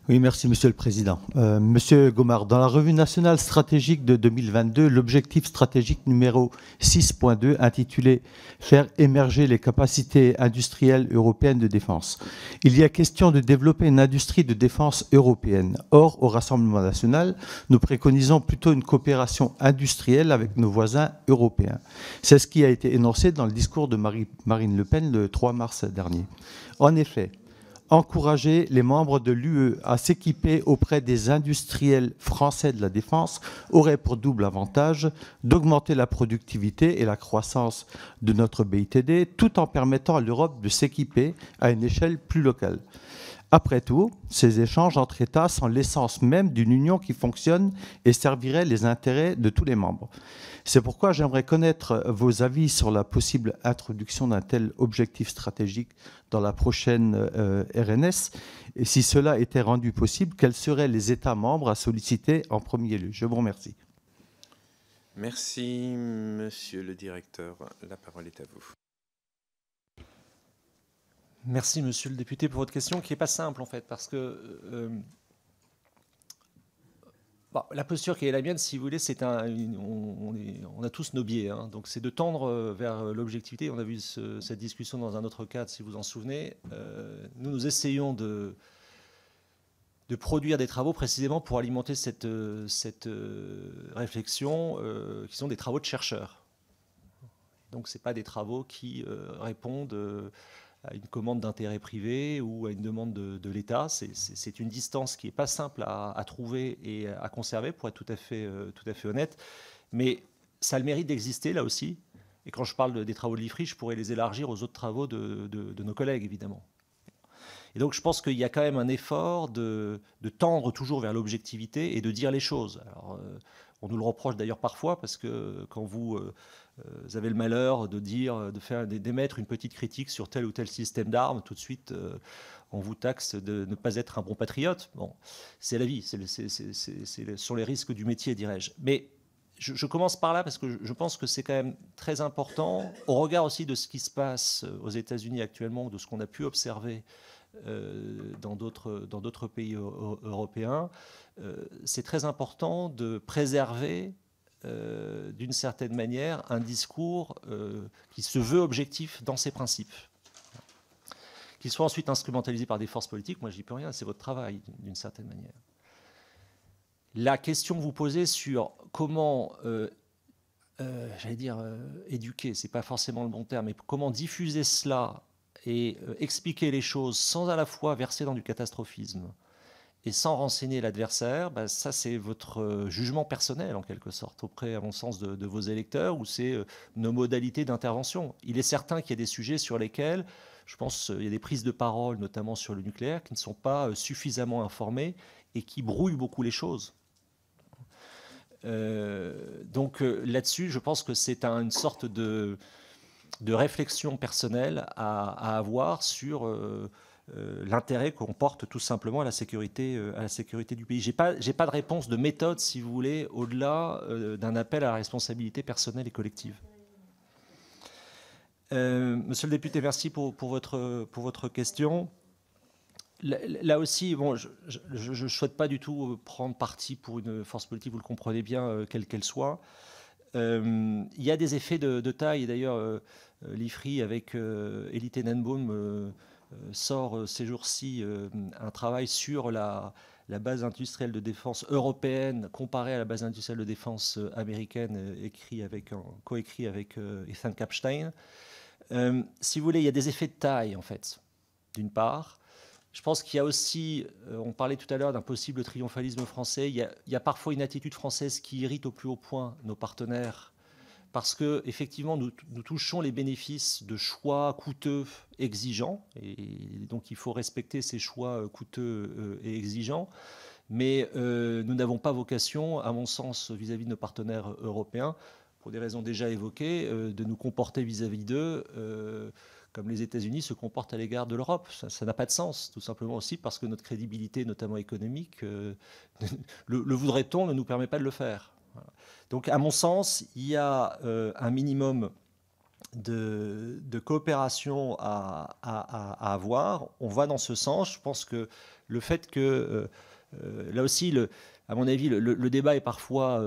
Oui, merci Monsieur le Président. Monsieur Gomard, dans la revue nationale stratégique de 2022, l'objectif stratégique numéro 6.2 intitulé « Faire émerger les capacités industrielles européennes de défense ». Il y a question de développer une industrie de défense européenne. Or, au Rassemblement national, nous préconisons plutôt une coopération industrielle avec nos voisins européens. C'est ce qui a été énoncé dans le discours de Marine Le Pen le 3 mars dernier. En effet, encourager les membres de l'UE à s'équiper auprès des industriels français de la défense aurait pour double avantage d'augmenter la productivité et la croissance de notre BITD, tout en permettant à l'Europe de s'équiper à une échelle plus locale. Après tout, ces échanges entre États sont l'essence même d'une union qui fonctionne et servirait les intérêts de tous les membres. C'est pourquoi j'aimerais connaître vos avis sur la possible introduction d'un tel objectif stratégique dans la prochaine RNS. Et si cela était rendu possible, quels seraient les États membres à solliciter en premier lieu? Je vous remercie. Merci, monsieur le directeur. La parole est à vous. Merci, monsieur le député, pour votre question, qui n'est pas simple, en fait, parce que la posture qui est la mienne, si vous voulez, c'est on a tous nos biais, hein, donc c'est de tendre vers l'objectivité. On a vu cette discussion dans un autre cadre, si vous en souvenez. Nous essayons de produire des travaux précisément pour alimenter cette réflexion, qui sont des travaux de chercheurs. Donc ce n'est pas des travaux qui répondent à une commande d'intérêt privé ou à une demande de l'État. C'est une distance qui n'est pas simple à trouver et à conserver, pour être tout à fait honnête. Mais ça a le mérite d'exister, là aussi. Et quand je parle des travaux de l'IFRI, je pourrais les élargir aux autres travaux de nos collègues, évidemment. Et donc je pense qu'il y a quand même un effort de tendre toujours vers l'objectivité et de dire les choses. Alors, on nous le reproche d'ailleurs parfois, parce que quand vous avez le malheur d'émettre une petite critique sur tel ou tel système d'armes, tout de suite on vous taxe de ne pas être un bon patriote. Bon, c'est la vie, c'est sur les risques du métier, dirais-je. Mais je commence par là parce que je pense que c'est quand même très important, au regard aussi de ce qui se passe aux États-Unis actuellement, de ce qu'on a pu observer dans d'autres pays européens. C'est très important de préserver d'une certaine manière un discours qui se veut objectif dans ses principes. Qu'il soit ensuite instrumentalisé par des forces politiques, moi je n'y peux rien, c'est votre travail d'une certaine manière. La question que vous posez sur comment, éduquer, c'est pas forcément le bon terme, mais comment diffuser cela et expliquer les choses sans à la fois verser dans du catastrophisme et sans renseigner l'adversaire, ça c'est votre jugement personnel en quelque sorte, auprès, à mon sens, de vos électeurs, ou c'est nos modalités d'intervention. Il est certain qu'il y a des sujets sur lesquels, je pense, il y a des prises de parole, notamment sur le nucléaire, qui ne sont pas suffisamment informées et qui brouillent beaucoup les choses. Donc là-dessus, je pense que c'est une sorte de réflexion personnelle à avoir sur l'intérêt qu'on porte tout simplement à la sécurité du pays. J'ai pas de réponse de méthode, si vous voulez, au-delà d'un appel à la responsabilité personnelle et collective. Monsieur le député, merci pour votre question. Là aussi, bon, je ne souhaite pas du tout prendre parti pour une force politique, vous le comprenez bien, quelle qu'elle soit. Il y a des effets de taille, et d'ailleurs l'IFRI avec Elie Tenenbaum sort ces jours-ci un travail sur la base industrielle de défense européenne comparée à la base industrielle de défense américaine, coécrit avec Ethan Kapstein. Si vous voulez, il y a des effets de taille, en fait, d'une part. Je pense qu'il y a aussi, on parlait tout à l'heure d'un possible triomphalisme français, il y a parfois une attitude française qui irrite au plus haut point nos partenaires, parce qu'effectivement, nous touchons les bénéfices de choix coûteux, exigeants, et donc il faut respecter ces choix coûteux et exigeants, mais nous n'avons pas vocation, à mon sens, vis-à-vis de nos partenaires européens, pour des raisons déjà évoquées, de nous comporter vis-à-vis d'eux comme les États-Unis se comportent à l'égard de l'Europe. Ça n'a pas de sens, tout simplement aussi parce que notre crédibilité, notamment économique, le voudrait-on, ne nous permet pas de le faire. Voilà. Donc, à mon sens, il y a un minimum de coopération à avoir. On va dans ce sens. Je pense que le fait que, là aussi, à mon avis, le débat est parfois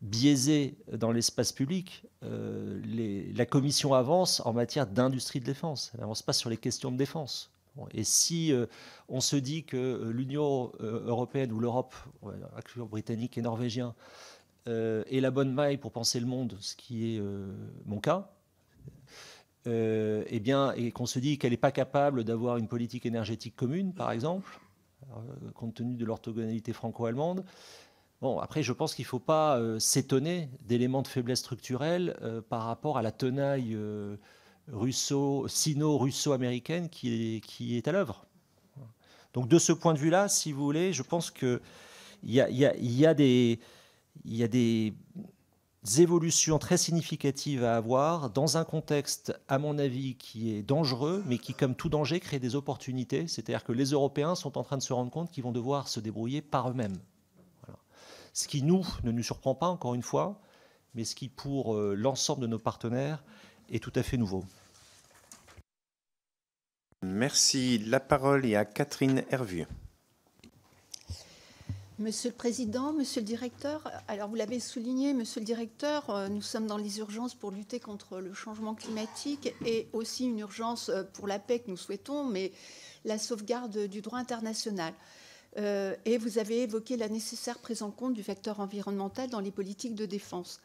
biaisé dans l'espace public. La Commission avance en matière d'industrie de défense. Elle n'avance pas sur les questions de défense. Bon, et si on se dit que l'Union européenne ou l'Europe, incluant britannique et norvégien, est la bonne maille pour penser le monde, ce qui est mon cas, et qu'on se dit qu'elle n'est pas capable d'avoir une politique énergétique commune, par exemple, compte tenu de l'orthogonalité franco-allemande. Bon, après, je pense qu'il ne faut pas s'étonner d'éléments de faiblesse structurelle par rapport à la tenaille sino-russo-américaine qui est à l'œuvre. Donc de ce point de vue-là, si vous voulez, je pense qu'il y a des évolutions très significatives à avoir dans un contexte, à mon avis, qui est dangereux, mais qui, comme tout danger, crée des opportunités. C'est-à-dire que les Européens sont en train de se rendre compte qu'ils vont devoir se débrouiller par eux-mêmes. Voilà. Ce qui, ne nous surprend pas, encore une fois, mais ce qui, pour l'ensemble de nos partenaires, est tout à fait nouveau. Merci. La parole est à Catherine Hervieux. Monsieur le Président, Monsieur le Directeur, alors vous l'avez souligné, Monsieur le Directeur, nous sommes dans les urgences pour lutter contre le changement climatique et aussi une urgence pour la paix que nous souhaitons, mais la sauvegarde du droit international. Et vous avez évoqué la nécessaire prise en compte du facteur environnemental dans les politiques de défense.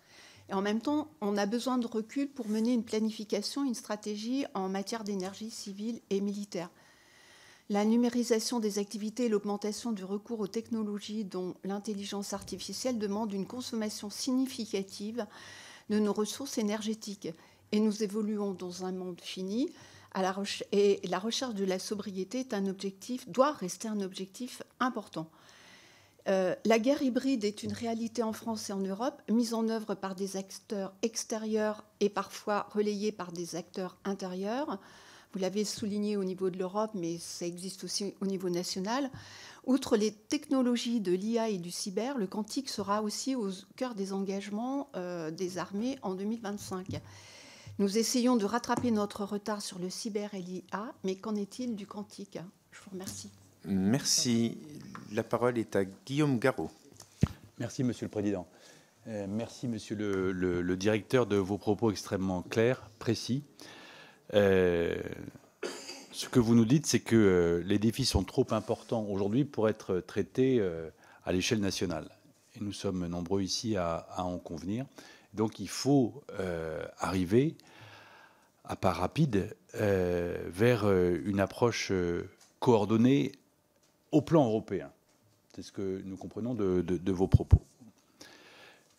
Et en même temps, on a besoin de recul pour mener une planification, une stratégie en matière d'énergie civile et militaire. La numérisation des activités et l'augmentation du recours aux technologies dont l'intelligence artificielle demandent une consommation significative de nos ressources énergétiques. Et nous évoluons dans un monde fini. Et la recherche de la sobriété est un objectif, doit rester un objectif important. La guerre hybride est une réalité en France et en Europe, mise en œuvre par des acteurs extérieurs et parfois relayée par des acteurs intérieurs. Vous l'avez souligné au niveau de l'Europe, mais ça existe aussi au niveau national. Outre les technologies de l'IA et du cyber, le quantique sera aussi au cœur des engagements des armées en 2025. Nous essayons de rattraper notre retard sur le cyber et l'IA, mais qu'en est-il du quantique? Je vous remercie. Merci. La parole est à Guillaume Garot. Merci, Monsieur le Président. Merci, Monsieur le Directeur, de vos propos extrêmement clairs, précis. Ce que vous nous dites, c'est que les défis sont trop importants aujourd'hui pour être traités à l'échelle nationale. Et nous sommes nombreux ici à en convenir. Donc il faut arriver à pas rapide vers une approche coordonnée au plan européen. C'est ce que nous comprenons de vos propos.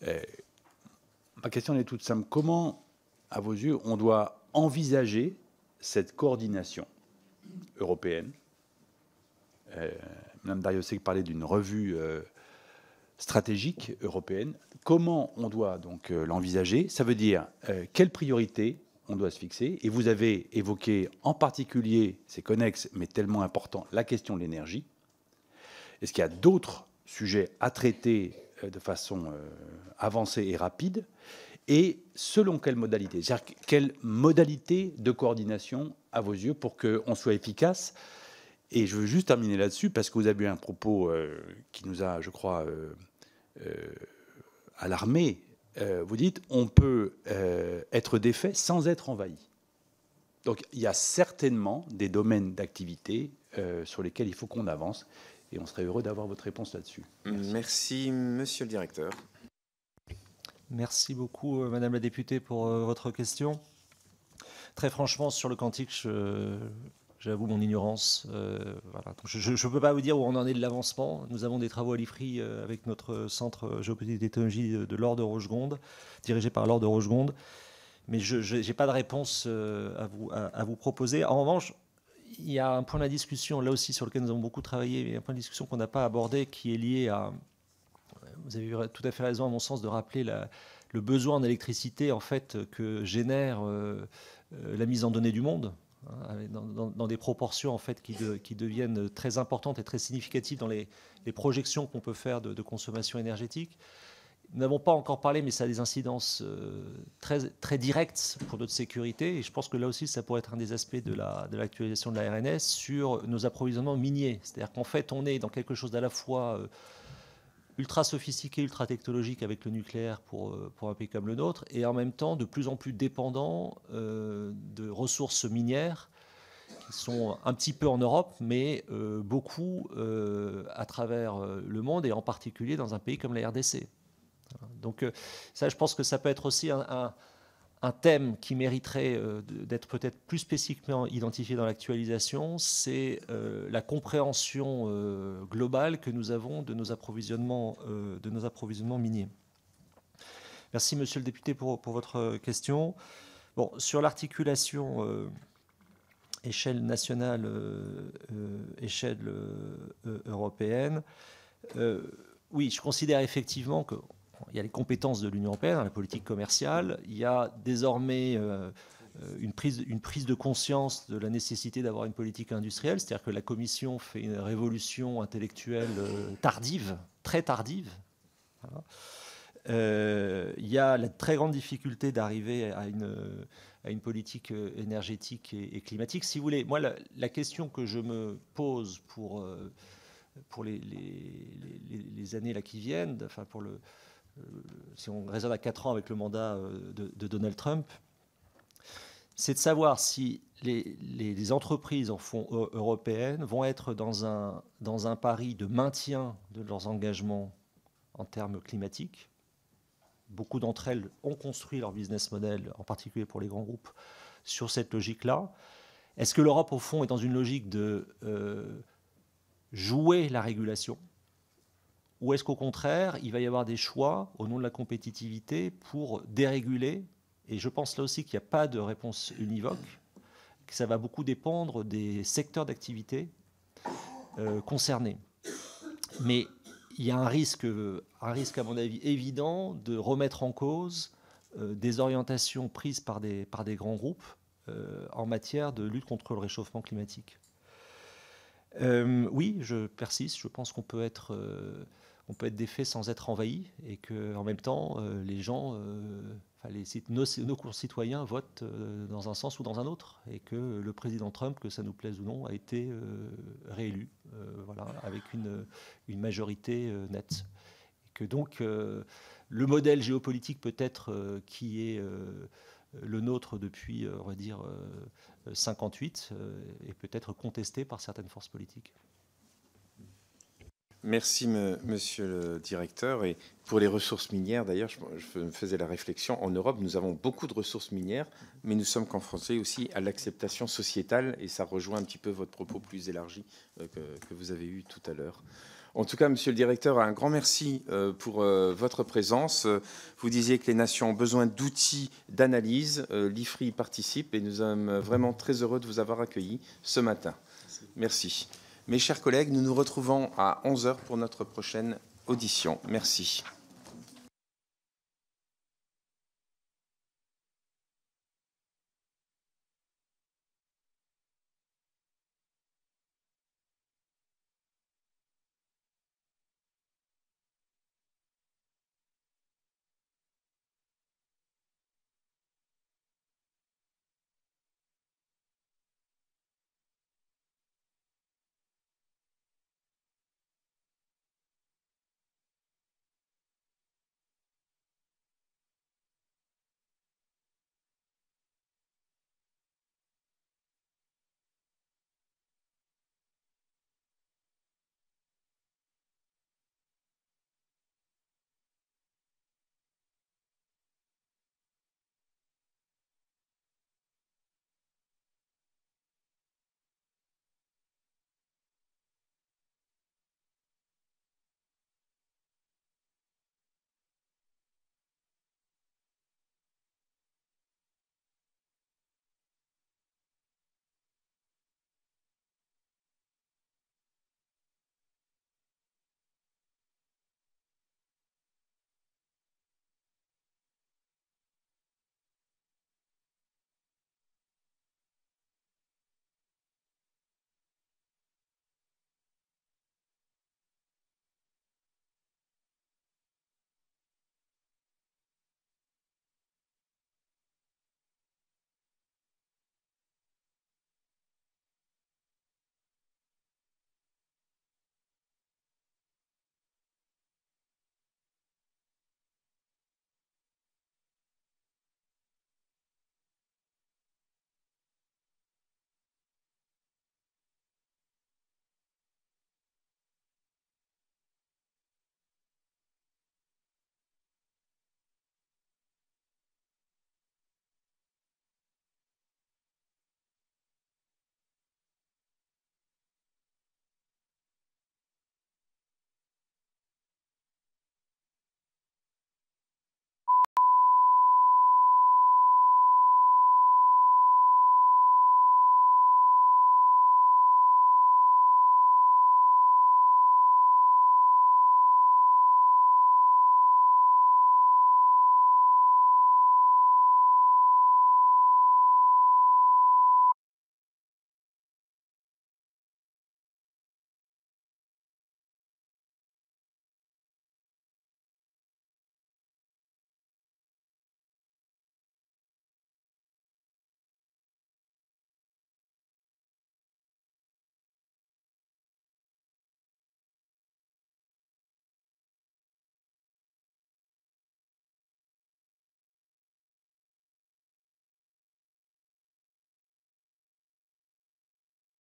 Ma question est toute simple. Comment, à vos yeux, on doit envisager cette coordination européenne? Mme Darrieussecq parlait d'une revue stratégique européenne. Comment on doit donc l'envisager? Ça veut dire quelles priorités on doit se fixer? Et vous avez évoqué en particulier, c'est connexe mais tellement important, la question de l'énergie. Est-ce qu'il y a d'autres sujets à traiter de façon avancée et rapide? Et selon quelle modalité? C'est-à-dire quelle modalité de coordination à vos yeux pour qu'on soit efficace? Et je veux juste terminer là-dessus parce que vous avez eu un propos qui nous a, je crois, alarmés. Vous dites on peut être défait sans être envahi. Donc il y a certainement des domaines d'activité sur lesquels il faut qu'on avance. Et on serait heureux d'avoir votre réponse là-dessus. Merci, Monsieur le Directeur. Merci beaucoup, Madame la députée, pour votre question. Très franchement, sur le quantique, j'avoue mon ignorance. Voilà. Je ne peux pas vous dire où on en est de l'avancement. Nous avons des travaux à l'IFRI avec notre centre géopolitique et technologie de Laure de Rochegonde, dirigé par Laure de Rochegonde. Mais je n'ai pas de réponse à vous proposer. En revanche, il y a un point de la discussion, là aussi, sur lequel nous avons beaucoup travaillé, mais un point de discussion qu'on n'a pas abordé, qui est lié à... Vous avez eu tout à fait raison, à mon sens, de rappeler le besoin en électricité, en fait, que génère la mise en données du monde, hein, dans des proportions, en fait, qui deviennent très importantes et très significatives dans les projections qu'on peut faire de consommation énergétique. Nous n'avons pas encore parlé, mais ça a des incidences très, très directes pour notre sécurité. Et je pense que là aussi, ça pourrait être un des aspects de l'actualisation de la RNS sur nos approvisionnements miniers. C'est-à-dire qu'en fait, on est dans quelque chose d'à la fois ultra sophistiqué, ultra technologique avec le nucléaire pour un pays comme le nôtre, et en même temps de plus en plus dépendant de ressources minières qui sont un petit peu en Europe, mais beaucoup à travers le monde, et en particulier dans un pays comme la RDC. Donc ça, je pense que ça peut être aussi un thème qui mériterait d'être peut-être plus spécifiquement identifié dans l'actualisation, c'est la compréhension globale que nous avons de nos approvisionnements miniers. Merci, Monsieur le député, pour votre question. Bon, sur l'articulation échelle nationale, échelle européenne. Oui, je considère effectivement qu'il y a les compétences de l'Union européenne, la politique commerciale. Il y a désormais une prise de conscience de la nécessité d'avoir une politique industrielle, c'est-à-dire que la Commission fait une révolution intellectuelle tardive, très tardive. Voilà. Il y a la très grande difficulté d'arriver à une politique énergétique et climatique. Si vous voulez, moi, la question que je me pose pour les années là qui viennent, enfin si on raisonne à 4 ans avec le mandat de Donald Trump, c'est de savoir si les entreprises en fond européennes vont être dans un pari de maintien de leurs engagements en termes climatiques. Beaucoup d'entre elles ont construit leur business model, en particulier pour les grands groupes, sur cette logique-là. Est-ce que l'Europe, au fond, est dans une logique de jouer la régulation, ou est-ce qu'au contraire, il va y avoir des choix au nom de la compétitivité pour déréguler? Et je pense là aussi qu'il n'y a pas de réponse univoque, que ça va beaucoup dépendre des secteurs d'activité concernés. Mais il y a un risque, à mon avis, évident de remettre en cause des orientations prises par des grands groupes en matière de lutte contre le réchauffement climatique. Oui, je persiste. Je pense qu'on peut être défait sans être envahi, et qu'en même temps, les gens, nos concitoyens votent dans un sens ou dans un autre, et que le président Trump, que ça nous plaise ou non, a été réélu, voilà, avec une majorité nette. Et que donc le modèle géopolitique peut-être qui est le nôtre depuis, on va dire, 58, est peut-être contesté par certaines forces politiques. Merci, monsieur le directeur. Et pour les ressources minières, d'ailleurs, je me faisais la réflexion, en Europe, nous avons beaucoup de ressources minières, mais nous sommes confrontés aussi à l'acceptation sociétale, et ça rejoint un petit peu votre propos plus élargi que vous avez eu tout à l'heure. En tout cas, monsieur le directeur, un grand merci pour votre présence. Vous disiez que les nations ont besoin d'outils d'analyse. L'IFRI participe, et nous sommes vraiment très heureux de vous avoir accueillis ce matin. Merci. Mes chers collègues, nous nous retrouvons à 11h pour notre prochaine audition. Merci.